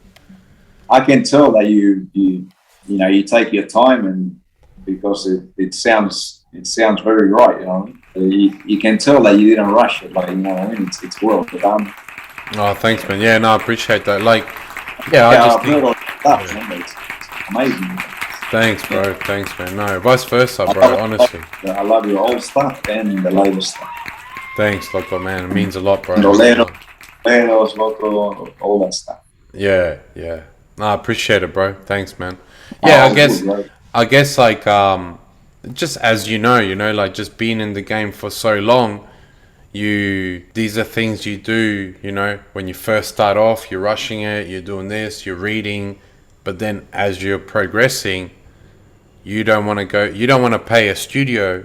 Speaker 2: I can tell that you know you take your time, and because it sounds very right. You know, you can tell that you didn't rush it. Like, you know what I mean? It's well done.
Speaker 1: Oh, thanks, man. Yeah, no, I appreciate that. Like, yeah, I
Speaker 2: Yeah,
Speaker 1: just
Speaker 2: I've heard
Speaker 1: think.
Speaker 2: all that stuff.
Speaker 1: Yeah.
Speaker 2: Man. It's amazing.
Speaker 1: Thanks, bro.
Speaker 2: Yeah.
Speaker 1: Thanks, man. No, vice versa,
Speaker 2: I
Speaker 1: bro.
Speaker 2: love,
Speaker 1: Honestly,
Speaker 2: I love your old stuff and the latest stuff.
Speaker 1: thanks, loco, man. It means a lot, bro. It means a
Speaker 2: Roleros,
Speaker 1: lot.
Speaker 2: Loco, all that stuff.
Speaker 1: Yeah, yeah. No, I appreciate it, bro. Thanks, man. Yeah,
Speaker 2: Oh, good, right?
Speaker 1: I guess like just as you know, like just being in the game for so long, these are things you do, you know, when you first start off, you're rushing it, you're doing this, you're reading, but then as you're progressing, you don't want to pay a studio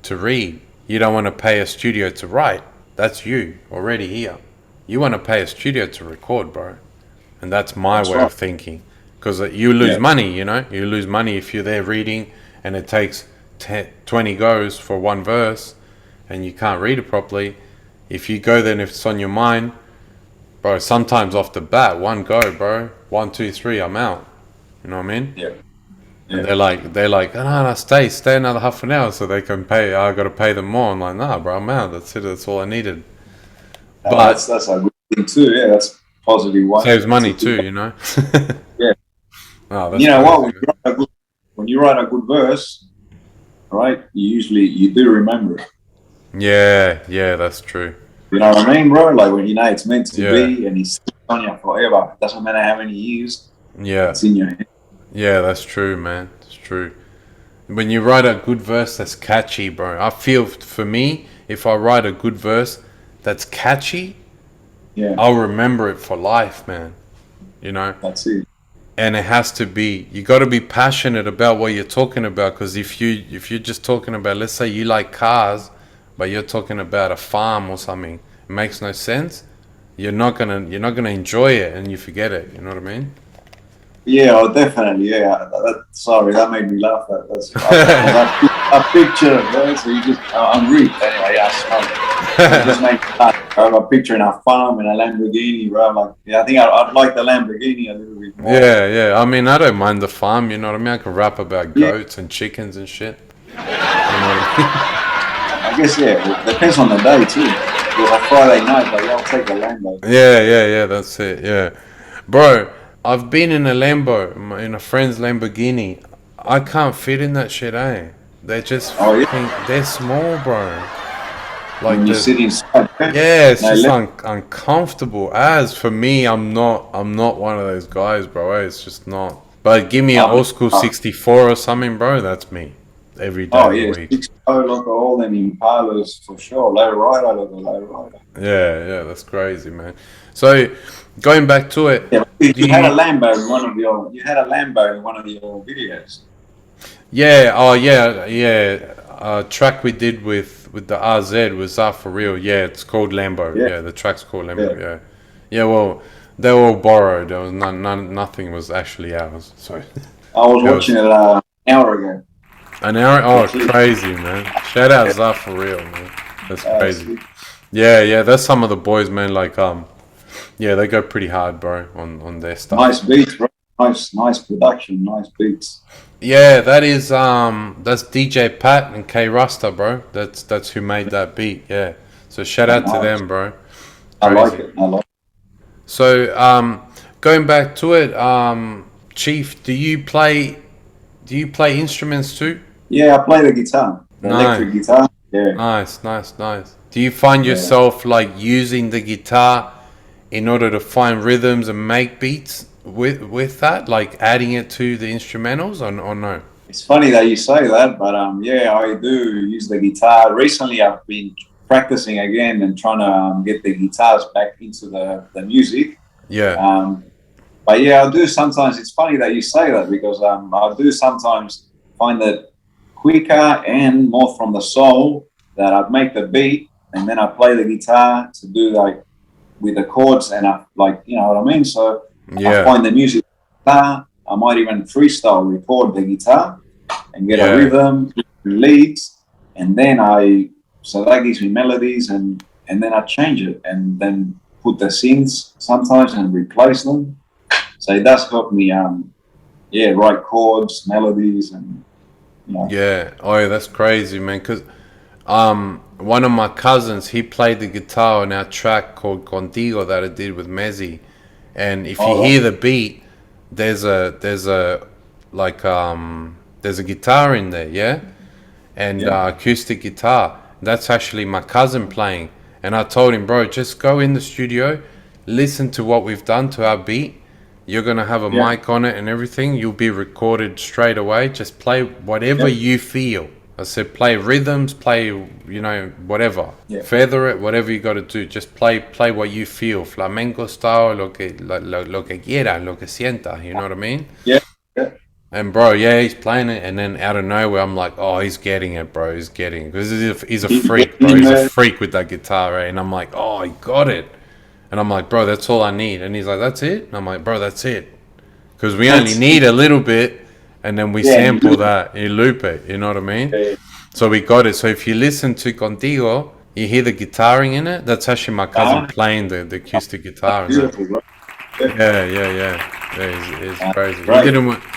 Speaker 1: to read. You don't want to pay a studio to write. That's you already here. You want to pay a studio to record, bro. And that's my
Speaker 2: That's
Speaker 1: way
Speaker 2: right.
Speaker 1: of thinking. Because you lose
Speaker 2: Yeah.
Speaker 1: money, you know? You lose money if you're there reading and it takes 10, 20 goes for one verse and you can't read it properly. If you go there and if it's on your mind, bro, sometimes off the bat, one go, bro. 1, 2, 3, I'm out. You know what I mean?
Speaker 2: Yeah.
Speaker 1: And
Speaker 2: Yeah.
Speaker 1: they're like, oh, no, stay another half an hour so they can pay. I got to pay them more. I'm like, nah, bro, I'm out. That's it. That's all I needed. But
Speaker 2: That's a good thing too. Yeah, that's positive one.
Speaker 1: saves money too, you know.
Speaker 2: Yeah.
Speaker 1: Oh,
Speaker 2: And you
Speaker 1: that's
Speaker 2: know what?
Speaker 1: crazy, man.
Speaker 2: When you write a good verse, right? You do remember it.
Speaker 1: Yeah, yeah, that's true.
Speaker 2: You know what I mean, bro? Like when you know it's meant to
Speaker 1: Yeah,
Speaker 2: be, and it's on you forever. It doesn't matter how many years
Speaker 1: yeah,
Speaker 2: it's in your head.
Speaker 1: yeah, that's true, man. It's true. When you write a good verse that's catchy, bro, I feel for me, if I write a good verse that's catchy,
Speaker 2: Yeah,
Speaker 1: I'll remember it for life, man. You know,
Speaker 2: that's it.
Speaker 1: and it has to be. You got to be passionate about what you're talking about. Because if you're just talking about, let's say you like cars, but you're talking about a farm or something, it makes no sense. You're not gonna enjoy it, and you forget it. You know what I mean?
Speaker 2: Yeah, oh, definitely. Yeah, sorry, that made me laugh. That picture, bro. So you just, I'm rude. Anyway, yeah, sorry. It just made me laugh. I have a picture in a farm and a Lamborghini, bro. I'm like, yeah, I think I'd like the Lamborghini a little bit more.
Speaker 1: Yeah, yeah. I mean, I don't mind the farm. You know what I mean? I can rap about
Speaker 2: Yeah,
Speaker 1: goats and chickens and shit. You know what I
Speaker 2: I guess, yeah, it depends on the day, too. If it's a Friday night, but yeah, I'll take the Lambo.
Speaker 1: mean? Yeah, yeah, yeah. That's it. Yeah, bro. I've been in a Lambo, in a friend's Lamborghini. I can't fit in that shit, eh? They're just
Speaker 2: Oh, yeah,
Speaker 1: fucking. They're small, bro. Like
Speaker 2: when you
Speaker 1: the.
Speaker 2: sit inside, yeah.
Speaker 1: Yeah, it's
Speaker 2: No,
Speaker 1: just uncomfortable. As for me, I'm not one of those guys, bro. It's just not. But give me an
Speaker 2: oh,
Speaker 1: old school 64 or something, bro. That's me. Every day
Speaker 2: oh,
Speaker 1: of the
Speaker 2: yeah,
Speaker 1: week.
Speaker 2: 6-0, look at all them Impalas for sure. Low rider, look at low rider.
Speaker 1: Yeah, yeah, that's crazy, man. So, going back to it,
Speaker 2: Yeah, but
Speaker 1: do
Speaker 2: you had a
Speaker 1: you?
Speaker 2: Lambo in one of your, you had a Lambo in one of your videos.
Speaker 1: Yeah, oh yeah, yeah. Track we did with the RZ was that for real? Yeah, it's called Lambo.
Speaker 2: Yeah,
Speaker 1: Yeah, the track's called
Speaker 2: yeah.
Speaker 1: Lambo. Yeah, yeah. Well, they were all borrowed. There was nothing was actually ours. So
Speaker 2: I was
Speaker 1: it
Speaker 2: watching
Speaker 1: was
Speaker 2: it an hour ago.
Speaker 1: an hour. Oh,
Speaker 2: That's it.
Speaker 1: crazy, man! Shout out Zaf for real, man. That's crazy.
Speaker 2: Sweet.
Speaker 1: Yeah, yeah. That's some of the boys, man. Like yeah, they go pretty hard, bro, on their stuff.
Speaker 2: Nice beats, bro. Nice production. Nice beats.
Speaker 1: Yeah, that's DJ Pat and K Rusta, bro. That's who made that beat. Yeah. So shout out to
Speaker 2: Nice.
Speaker 1: them, bro.
Speaker 2: I like
Speaker 1: Crazy.
Speaker 2: it. I like it.
Speaker 1: So going back to it, Chief, do you play instruments too?
Speaker 2: Yeah, I play the guitar, the
Speaker 1: Nice.
Speaker 2: electric guitar. Yeah,
Speaker 1: Nice, nice, nice. Do you find
Speaker 2: yeah.
Speaker 1: yourself like using the guitar in order to find rhythms and make beats with that, like adding it to the instrumentals or no?
Speaker 2: It's funny that you say that, but yeah, I do use the guitar. Recently, I've been practicing again and trying to get the guitars back into the music.
Speaker 1: Yeah.
Speaker 2: Um, but yeah, I do sometimes. It's funny that you say that because I do sometimes find that quicker and more from the soul that I'd make the beat and then I play the guitar to do like with the chords and I like, you know what I mean? So I
Speaker 1: Yeah.
Speaker 2: find the music guitar. I might even freestyle record the guitar and get a
Speaker 1: Yeah.
Speaker 2: rhythm, leads, and then so that gives me melodies and then I change it and then put the synths sometimes and replace them. So it does help me write chords, melodies and you know.
Speaker 1: Yeah. Oh, yeah, that's crazy, man. Cause one of my cousins, he played the guitar on our track called Contigo that I did with Mezzi, and if you
Speaker 2: Oh
Speaker 1: hear
Speaker 2: right.
Speaker 1: the beat, there's a like there's a guitar in there, yeah, and
Speaker 2: Yeah.
Speaker 1: acoustic guitar. That's actually my cousin playing, and I told him, bro, just go in the studio, listen to what we've done to our beat. You're gonna have a
Speaker 2: Yeah.
Speaker 1: mic on it and everything. You'll be recorded straight away. Just play whatever
Speaker 2: Yeah.
Speaker 1: you feel. I said, play rhythms, play, whatever.
Speaker 2: Yeah.
Speaker 1: Feather it, whatever you got to do. Just play what you feel. Flamenco style, lo que quieras, lo que sientas. You know what I mean?
Speaker 2: Yeah. Yeah.
Speaker 1: And bro, yeah, he's playing it, and then out of nowhere, I'm like, oh, he's getting it, bro. He's getting it because he's a
Speaker 2: He's
Speaker 1: freak, bro.
Speaker 2: getting
Speaker 1: He's a
Speaker 2: there.
Speaker 1: freak with that guitar, right? And I'm like, oh, he got it. And I'm like, bro, that's all I need. And he's like, that's it. And I'm like, bro, that's it. Because we only
Speaker 2: That's
Speaker 1: need a little bit, and then we
Speaker 2: yeah, you
Speaker 1: sample
Speaker 2: do.
Speaker 1: that, you loop it. You know what I mean?
Speaker 2: Yeah.
Speaker 1: So we got it. So if you listen to Contigo, you hear the guitaring in it. That's actually my cousin playing the acoustic guitar and that.
Speaker 2: Beautiful, right? Yeah.
Speaker 1: He's crazy.
Speaker 2: Great.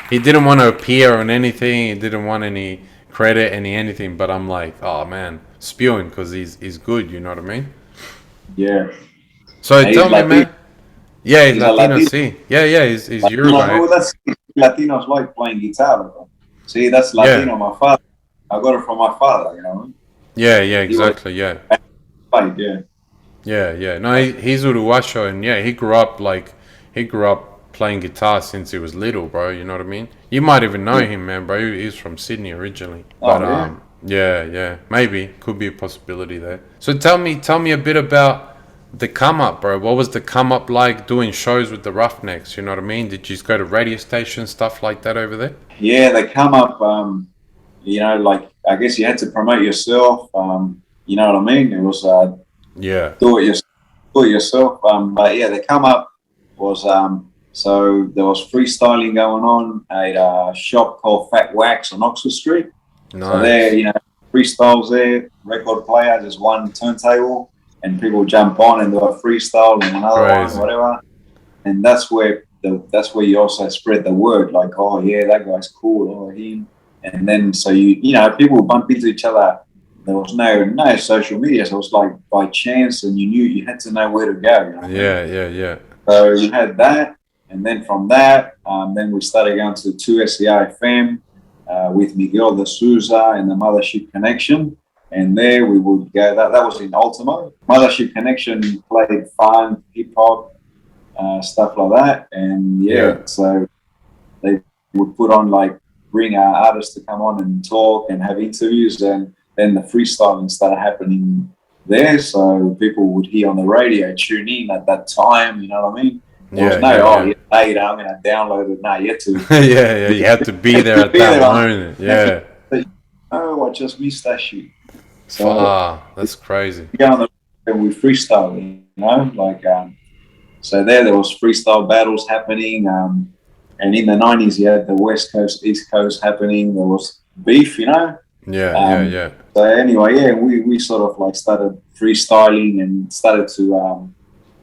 Speaker 1: He didn't want to appear on anything. He didn't want any credit, anything. But I'm like, oh man, spewing because he's good. You know what I mean?
Speaker 2: Yeah.
Speaker 1: So
Speaker 2: And he's
Speaker 1: tell me,
Speaker 2: Latino.
Speaker 1: man. Yeah, he's
Speaker 2: He's a
Speaker 1: Latino.
Speaker 2: Latino.
Speaker 1: See, yeah, he's
Speaker 2: Latino.
Speaker 1: Uruguay.
Speaker 2: Oh, that's Latinos like playing guitar. Bro. See, that's
Speaker 1: Yeah,
Speaker 2: Latino. My father. I got it from my father. You know.
Speaker 1: yeah,
Speaker 2: He was
Speaker 1: exactly. Yeah,
Speaker 2: like, yeah.
Speaker 1: yeah. No, he's Uruguayo, and yeah, he grew up playing guitar since he was little, bro. You know what I mean? You might even know
Speaker 2: Yeah.
Speaker 1: him, man, bro. He's from Sydney originally, but
Speaker 2: Oh yeah.
Speaker 1: yeah, maybe could be a possibility there. So tell me a bit about the come up, bro. What was the come up like doing shows with the Roughnecks? You know what I mean? Did you just go to radio stations, stuff like that over there?
Speaker 2: Yeah, they come up. You know, like I guess you had to promote yourself. You know what I mean? It was
Speaker 1: Yeah,
Speaker 2: do it yourself. Do it yourself. But yeah, the come up was so there was freestyling going on at a shop called Fat Wax on Oxford Street. So there,
Speaker 1: nice,
Speaker 2: you know, freestyles there, record player, just one turntable, and people jump on and do a freestyle and another one,
Speaker 1: crazy.
Speaker 2: whatever. And that's where you also spread the word, like, oh yeah, that guy's cool, or him. And then so you know, people bump into each other. There was no social media, so it was like by chance, and you had to know where to go. You know what I mean?
Speaker 1: Yeah.
Speaker 2: So you had that, and then from that, then we started going to 2SEI FM with Miguel de Souza and the Mothership Connection. And there we would go. That was in Ultimo. Mothership Connection played funk, hip hop, stuff like that. And
Speaker 1: Yeah.
Speaker 2: yeah, so they would put on like bring our artists to come on and talk and have interviews, and then the freestyling started happening there. So people would hear on the radio, tune in at that time. You know what I mean? There was
Speaker 1: Yeah,
Speaker 2: no,
Speaker 1: yeah,
Speaker 2: oh,
Speaker 1: yeah.
Speaker 2: yeah, later I'm going to download it. No, yet to
Speaker 1: Yeah. You had to be there at
Speaker 2: be
Speaker 1: that
Speaker 2: there on.
Speaker 1: moment. Yeah.
Speaker 2: Oh, I just missed that shit. So
Speaker 1: That's crazy.
Speaker 2: we go on the and we freestyle, you know, like so there was freestyle battles happening, and in the 90s you had the West Coast, East Coast happening. There was beef, you know. Um,
Speaker 1: Yeah.
Speaker 2: so anyway, yeah, we sort of like started freestyling and started to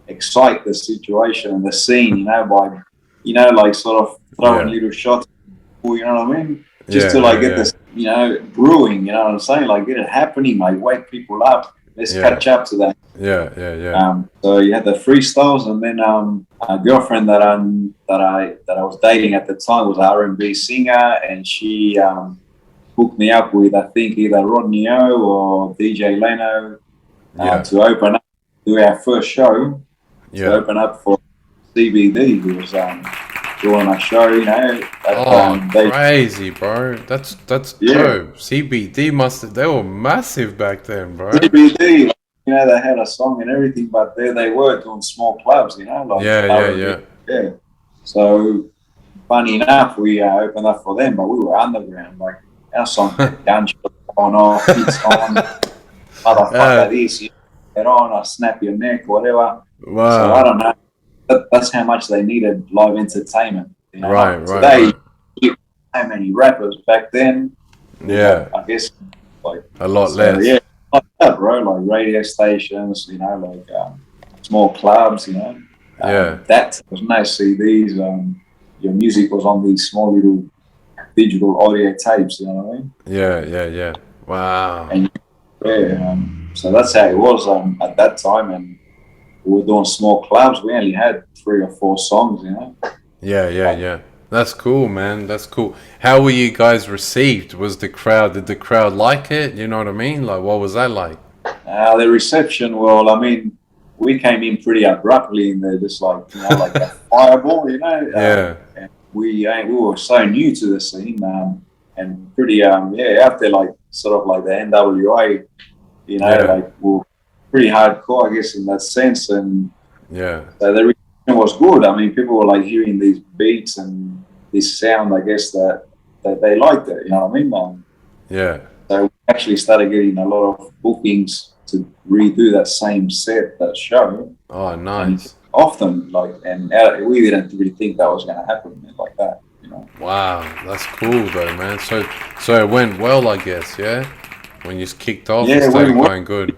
Speaker 2: excite the situation and the scene, you know, by like sort of throwing
Speaker 1: Yeah.
Speaker 2: little shots, you know what I mean? Just to like get
Speaker 1: Yeah.
Speaker 2: this, brewing, you know what I'm saying? Like get it happening, like wake people up. Let's
Speaker 1: Yeah.
Speaker 2: catch up to that.
Speaker 1: Yeah.
Speaker 2: So you had the freestyles, and then a girlfriend that I was dating at the time was an R&B singer, and she hooked me up with I think either Rodney O or DJ Leno
Speaker 1: Yeah.
Speaker 2: to open up, do our first show, to
Speaker 1: Yeah.
Speaker 2: open up for CBD, who was doing a show, you know.
Speaker 1: Oh,
Speaker 2: They,
Speaker 1: crazy, bro. That's
Speaker 2: yeah,
Speaker 1: dope. CBD they were massive back then, bro.
Speaker 2: CBD, you know, they had a song and everything, but there they were doing small clubs, you know, like R&B.
Speaker 1: Yeah.
Speaker 2: Yeah. So funny enough, we opened up for them, but we were underground. Like our song had gunshot going off, hits on. motherfucker this, you get on, I snap your neck, whatever. So I
Speaker 1: Wow.
Speaker 2: don't know. That's how much they needed live entertainment. You know,
Speaker 1: Right,
Speaker 2: like
Speaker 1: right,
Speaker 2: today,
Speaker 1: right.
Speaker 2: how many rappers back then? We had,
Speaker 1: Yeah.
Speaker 2: I guess, like
Speaker 1: A lot
Speaker 2: so. Yeah,
Speaker 1: less.
Speaker 2: like that, bro. Like radio stations, like small clubs.
Speaker 1: Yeah.
Speaker 2: That was no CDs. Your music was on these small little digital audio tapes. You know what I mean?
Speaker 1: Yeah, yeah, yeah. Wow.
Speaker 2: And yeah, so that's how it was at that time. And we were doing small clubs. We only had 3 or 4 songs.
Speaker 1: Yeah, yeah,
Speaker 2: Like,
Speaker 1: yeah. That's cool, man. That's cool. How were you guys received? Was the crowd, did the crowd like it? You know what I mean? Like, what was that like?
Speaker 2: the reception, well, I mean, we came in pretty abruptly and they're just like, like a fireball,
Speaker 1: Yeah,
Speaker 2: and we were so new to the scene, and pretty, yeah, out there, like, sort of like the NWA,
Speaker 1: yeah,
Speaker 2: like, we we're pretty hardcore, I guess, in that sense. And
Speaker 1: yeah,
Speaker 2: so the reaction was good. I mean, people were like hearing these beats and this sound, I guess, that they liked it, you know what I mean?
Speaker 1: yeah.
Speaker 2: So we actually started getting a lot of bookings to redo that same set, that show,
Speaker 1: Oh,
Speaker 2: and it
Speaker 1: nice.
Speaker 2: often like, and we didn't really think that was going to happen like that.
Speaker 1: Wow, that's cool though, man. So it went well, I guess, yeah? When you kicked off, it
Speaker 2: Yeah, we
Speaker 1: started
Speaker 2: were
Speaker 1: going good.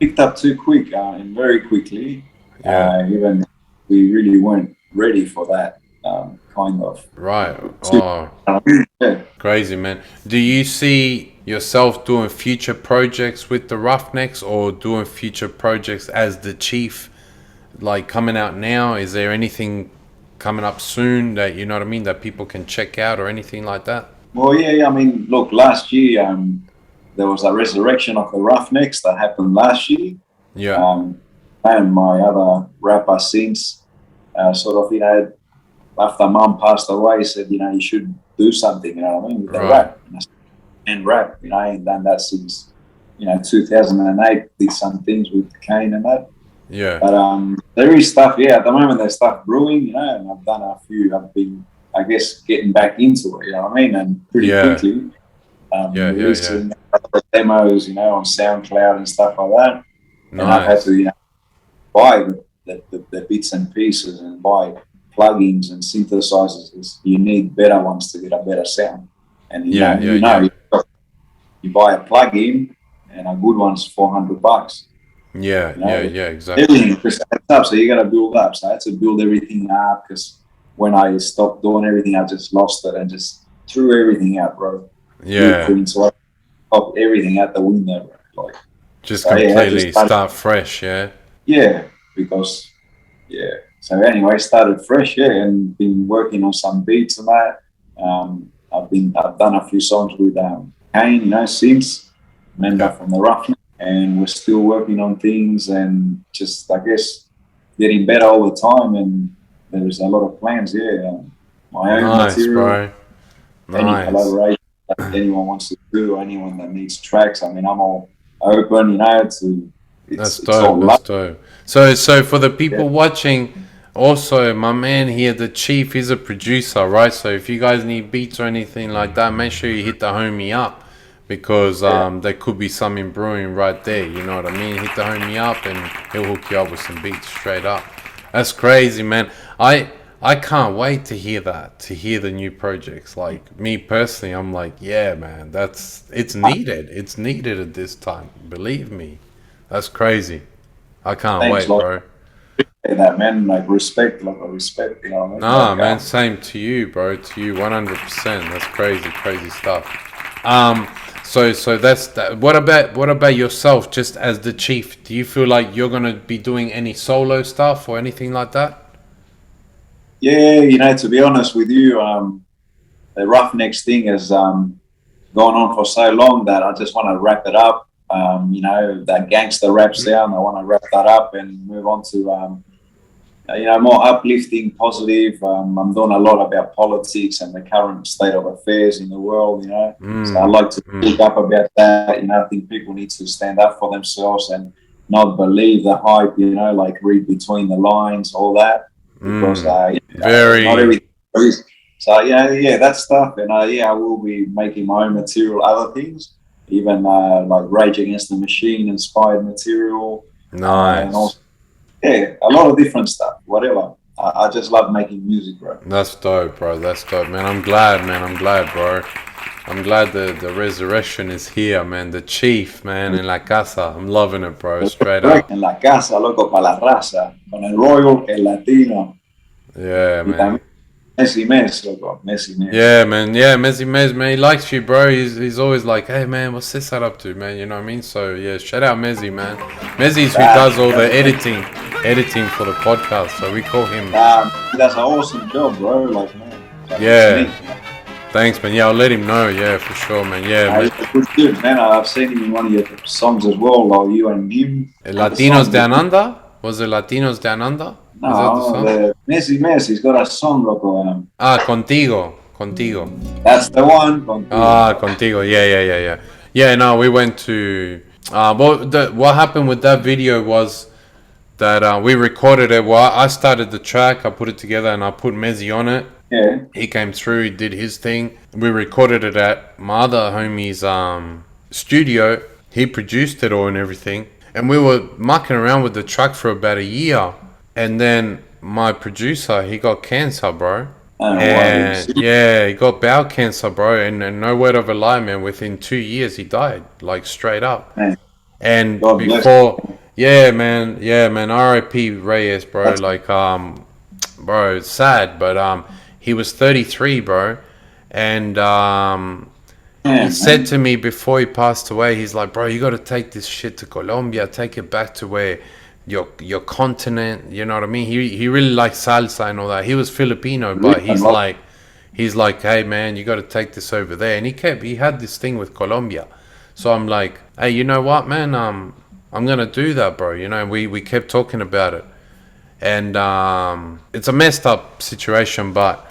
Speaker 2: picked up too quick and very quickly.
Speaker 1: Yeah,
Speaker 2: Even we really weren't ready for that kind of.
Speaker 1: right. Oh,
Speaker 2: Yeah.
Speaker 1: crazy, man. Do you see yourself doing future projects with the Roughnecks or doing future projects as the Chief, like coming out now? Is there anything coming up soon that, you know what I mean, that people can check out or anything like that?
Speaker 2: Well, yeah. I mean, look, last year there was a resurrection of the Roughnecks that happened last year.
Speaker 1: Yeah,
Speaker 2: Um, and my other rapper since sort of, after mum passed away, said, you should do something, you know what I mean, with the
Speaker 1: right.
Speaker 2: rap. And rap, I ain't done that since, 2008, did some things with Kane and that.
Speaker 1: Yeah,
Speaker 2: But there is stuff, yeah, at the moment there's stuff brewing, and I've done a few, I've been, I guess, getting back into it, you know what I mean, and pretty
Speaker 1: yeah,
Speaker 2: quickly
Speaker 1: yeah, yeah, yeah.
Speaker 2: releasing demos, on SoundCloud and stuff like that. And I've had
Speaker 1: Nice.
Speaker 2: to, buy the bits and pieces and buy plugins and synthesizers. You need better ones to get a better sound. And
Speaker 1: Yeah, yeah, yeah.
Speaker 2: you buy a plugin and a good one's $400.
Speaker 1: Yeah, yeah, yeah, exactly.
Speaker 2: Everything just adds up. So you got to build up. So I had to build everything up because when I stopped doing everything, I just lost it and just threw everything out, bro.
Speaker 1: Yeah,
Speaker 2: Blueprints, so I popped everything out the window, bro. Like,
Speaker 1: just
Speaker 2: so yeah, I just
Speaker 1: completely
Speaker 2: started.
Speaker 1: start fresh, yeah.
Speaker 2: Yeah, because yeah. So anyway, started fresh, yeah, and been working on some beats and that. I've done a few songs with Kane, Sims, member
Speaker 1: Yeah.
Speaker 2: from the Roughnecks, and we're still working on things and just, I guess, getting better all the time. And there's a lot of plans, yeah. My own
Speaker 1: Nice,
Speaker 2: material,
Speaker 1: bro.
Speaker 2: any
Speaker 1: Nice.
Speaker 2: collaboration that anyone wants to do, anyone that needs tracks. I mean, I'm all open, to
Speaker 1: That's
Speaker 2: it's
Speaker 1: dope.
Speaker 2: all
Speaker 1: That's
Speaker 2: love.
Speaker 1: dope. So for the
Speaker 2: Yeah.
Speaker 1: people watching, also my man here, the Chief, is a producer, right? So if you guys need beats or anything like that, make sure you hit the homie up because
Speaker 2: Yeah.
Speaker 1: there could be something brewing right there. You know what I mean? Hit the homie up and he'll hook you up with some beats straight up. That's crazy, man. I can't wait to hear that, to hear the new projects. Like me personally, I'm like, yeah, man, it's needed. It's needed at this time. Believe me. That's crazy. I can't
Speaker 2: Thanks,
Speaker 1: wait,
Speaker 2: like
Speaker 1: bro.
Speaker 2: that, man. Like respect, respect. You know what I mean?
Speaker 1: Nah,
Speaker 2: Like
Speaker 1: man, same to you, bro. To you, 100%. That's crazy, crazy stuff. Um, so that's that. What about yourself, just as the chief? Do you feel like you're gonna be doing any solo stuff or anything like that?
Speaker 2: yeah, to be honest with you, the Roughnecks thing has gone on for so long that I just want to wrap it up. That gangster rap sound. I want to wrap that up and move on to more uplifting, positive. I'm doing a lot about politics and the current state of affairs in the world. So I like to speak up about that. I think people need to stand up for themselves and not believe the hype. Like read between the lines, all that, because not
Speaker 1: Very.
Speaker 2: everything is. So yeah, that stuff, and yeah, I will be making my own material, other things. even like Rage Against the Machine inspired material, and
Speaker 1: Nice.
Speaker 2: also yeah, a lot of different stuff. Whatever. I just love making music, bro.
Speaker 1: That's dope, bro. That's dope, man. I'm glad, man. I'm glad, bro. I'm glad the resurrection is here, man. The chief, man, in La Casa. I'm loving it, bro. Straight
Speaker 2: Correct.
Speaker 1: up.
Speaker 2: En la casa, loco, para la raza, con el Royal, el Latino,
Speaker 1: Yeah,
Speaker 2: y también
Speaker 1: man.
Speaker 2: Messi Mes, loco, Messi Mes.
Speaker 1: Yeah, man. Yeah, Mezzy Mez, man. He likes you, bro. He's always like, hey, man, what's this up to, man? You know what I mean? So, yeah, shout out Mezzy, man. Mezzy's who
Speaker 2: That,
Speaker 1: does all the editing for the podcast. So we call him.
Speaker 2: he does an awesome job, bro. Like, man, like, it's
Speaker 1: Yeah.
Speaker 2: neat.
Speaker 1: Thanks, man. Yeah, I'll let him know. Yeah, for sure, man. Yeah,
Speaker 2: He's a good dude, man. I've seen him in one of your songs as well, like you and him. And the
Speaker 1: Latinos
Speaker 2: song,
Speaker 1: Down Under? Was it Latinos Down Under? Is that the
Speaker 2: no,
Speaker 1: song?
Speaker 2: the Messi Mes, he's got a song, loco.
Speaker 1: Ah, Contigo. Contigo.
Speaker 2: That's the one. Contigo.
Speaker 1: Ah, Contigo. Yeah. Yeah, no, we went to. What happened with that video was that we recorded it. Well, I started the track, I put it together, and I put Mezzy on it.
Speaker 2: Yeah.
Speaker 1: He came through, he did his thing. We recorded it at my other homie's studio. He produced it all and everything. And we were mucking around with the track for about a year. And then my producer, he got cancer, bro. And yeah, he got bowel cancer, bro. And no word of a lie, man. Within 2 years, he died, like straight up.
Speaker 2: Man.
Speaker 1: And
Speaker 2: God
Speaker 1: before, yeah, man. R.I.P. Reyes, bro.
Speaker 2: That's
Speaker 1: Like, bro, it's sad, but he was 33, bro, and he said to me before he passed away, he's like, bro, you got to take this shit to Colombia, take it back to where your continent, you know what I mean? He really likes salsa and all that. He was Filipino, but he's like, hey man, you got to take this over there. And he had this thing with Colombia. So I'm like, hey, you know what, man? I'm gonna do that, bro. You know, we kept talking about it, and it's a messed up situation, but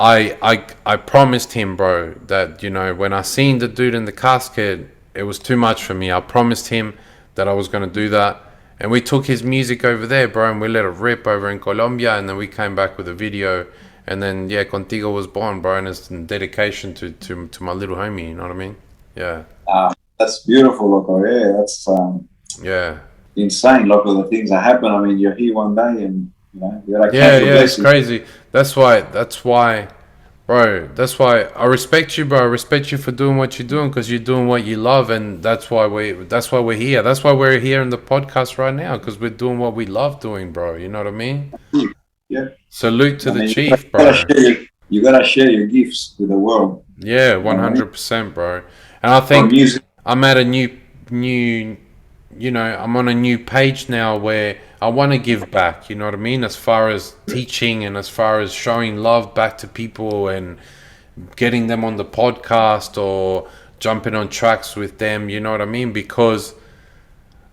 Speaker 1: I promised him, bro, that, you know, when I seen the dude in the casket, it was too much for me. I promised him that I was gonna do that, and we took his music over there, bro, and we let it rip over in Colombia, and then we came back with a video, and then yeah, Contigo was born, bro, and it's in dedication to my little homie. You know what I mean? Yeah.
Speaker 2: That's beautiful, loco. Yeah, that's
Speaker 1: Yeah.
Speaker 2: insane, loco. The things that happen. I mean, you're here one day, and you know, you're like,
Speaker 1: Yeah, it's crazy. That's why, bro. That's why I respect you, bro. I respect you for doing what you're doing because you're doing what you love, and that's why we're here. That's why we're here in the podcast right now because we're doing what we love doing, bro. You know what I mean?
Speaker 2: Yeah.
Speaker 1: Salute to
Speaker 2: I
Speaker 1: the
Speaker 2: mean,
Speaker 1: chief, bro.
Speaker 2: You gotta share your gifts with the world.
Speaker 1: Yeah, 100%, bro. And I think I'm at a new, you know, I'm on a new page now where I want to give back, you know what I mean? As far as teaching and as far as showing love back to people and getting them on the podcast or jumping on tracks with them, you know what I mean? Because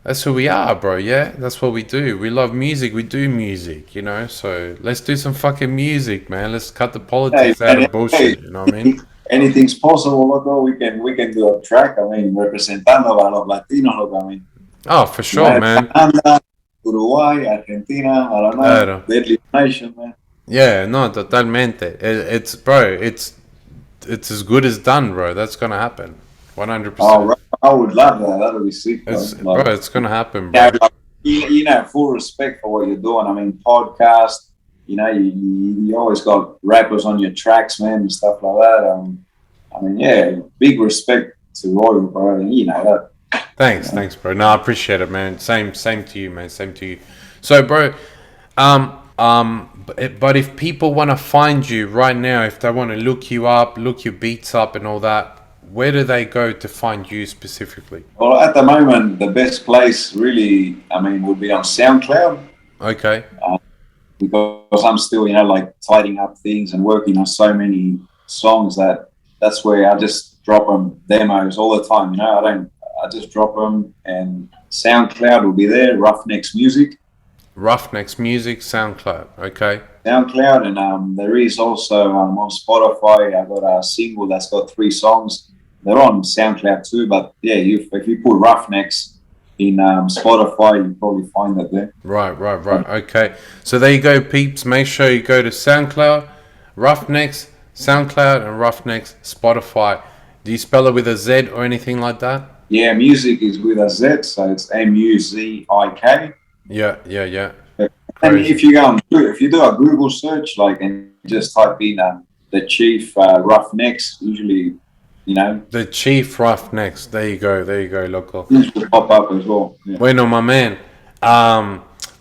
Speaker 1: that's who we are, bro, yeah? That's what we do. We love music, we do music, you know? So let's do some fucking music, man. Let's cut the politics out of bullshit, you know what I mean?
Speaker 2: Anything's possible, loco. We can do a track. I mean, representando a los latinos, loco. I mean,
Speaker 1: oh, for sure, man.
Speaker 2: Canada, Uruguay, Argentina, I don't know.
Speaker 1: Claro.
Speaker 2: Deadly Nation, man.
Speaker 1: Yeah, no, totalmente. It's bro, it's as good as done, bro. That's gonna happen, 100%.
Speaker 2: Oh, I would love that. That would be sick, bro.
Speaker 1: Bro, it's gonna happen, bro.
Speaker 2: Yeah, like, you know, full respect for what you're doing. I mean, podcast. You know, you always got rappers on your tracks, man, and stuff like that. I mean, yeah, big respect to Royal, bro. And you know that.
Speaker 1: Thanks, bro. No, I appreciate it, man. Same to you, man. Same to you. So, bro, but if people want to find you right now, if they want to look you up, look your beats up, and all that, where do they go to find you specifically?
Speaker 2: Well, at the moment, the best place really, I mean, would be on SoundCloud.
Speaker 1: Okay.
Speaker 2: Because I'm still, you know, like tidying up things and working on so many songs that's where I just drop them demos all the time. You know, I just drop them, and SoundCloud will be there. Roughnecks Music.
Speaker 1: Roughnecks Music, SoundCloud. Okay.
Speaker 2: SoundCloud, and there is also on Spotify. I got a single that's got 3 songs. They're on SoundCloud too, but yeah, if you put Roughnecks in Spotify, you probably find that there.
Speaker 1: Right. Okay. So there you go, peeps. Make sure you go to SoundCloud, Roughnecks, SoundCloud, and Roughnecks, Spotify. Do you spell it with a Z or anything like that?
Speaker 2: Yeah, music is with a Z, so it's Muzik.
Speaker 1: Yeah, yeah, yeah.
Speaker 2: And
Speaker 1: Crazy.
Speaker 2: if you do a Google search, like, and just type in the Chief Roughnecks, usually,
Speaker 1: The Chief Roughnecks. There you go, loco.
Speaker 2: things will pop up as well. Yeah.
Speaker 1: Bueno, my man.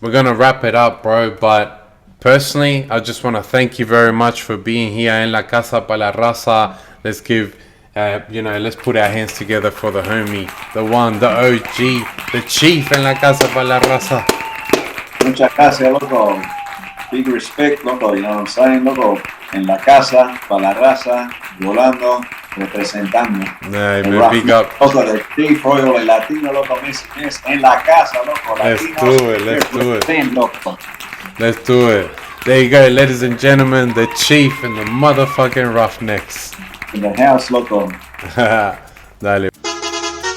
Speaker 1: We're gonna wrap it up, bro. But personally, I just want to thank you very much for being here in La Casa para la Raza. Let's give, let's put our hands together for the homie, the one, the OG, the Chief in La Casa para la Raza.
Speaker 2: Muchas gracias, loco. Big respect, loco. You know what I'm saying, loco? En la casa, para la raza, volando, representando.
Speaker 1: Hey, man, big up.
Speaker 2: Loco, the Chief Royal, el latino, loco, mes, en la casa, loco.
Speaker 1: Let's
Speaker 2: Latinos,
Speaker 1: do it, let's do it.
Speaker 2: Loco.
Speaker 1: Let's do it. There you go, ladies and gentlemen, the Chief and the motherfucking Roughnecks.
Speaker 2: In the house, loco.
Speaker 1: Dale.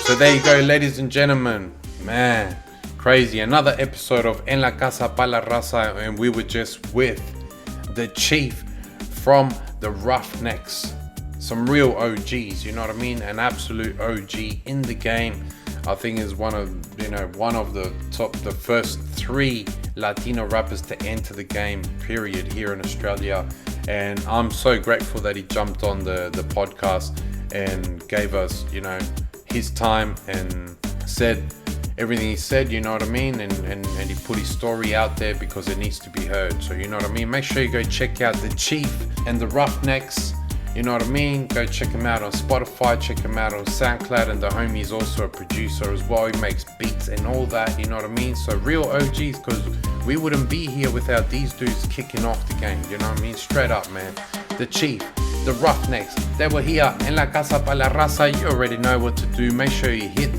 Speaker 1: So there you go, ladies and gentlemen. Man, crazy. Another episode of En La Casa Pa La Raza, and we were just with the Chief from the Roughnecks. Some real OGs, you know what I mean? An absolute OG in the game. I think is one of the first 3 Latino rappers to enter the game, period, here in Australia. And I'm so grateful that he jumped on the podcast and gave us, his time and said everything he said, you know what I mean? And he put his story out there because it needs to be heard. So, you know what I mean? Make sure you go check out the Chief and the Roughnecks. You know what I mean? Go check him out on Spotify, check him out on SoundCloud, and the homie's also a producer as well. He makes beats and all that, you know what I mean? So real OGs, because we wouldn't be here without these dudes kicking off the game, you know what I mean? Straight up, man. The Chief, the Roughnecks, they were here in La Casa Pa La Raza. You already know what to do. Make sure you hit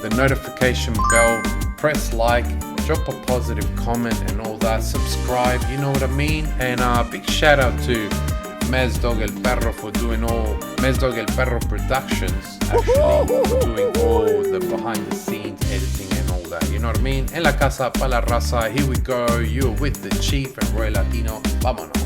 Speaker 1: the notification bell, press like, drop a positive comment and all that, subscribe, you know what I mean? And big shout out to Mez Dog El Perro for doing all, Mez Dog El Perro Productions, actually, for doing all the behind the scenes editing and all that, you know what I mean? En La Casa Pa La Raza, here we go, you're with the Chief and Roy Latino, vámonos.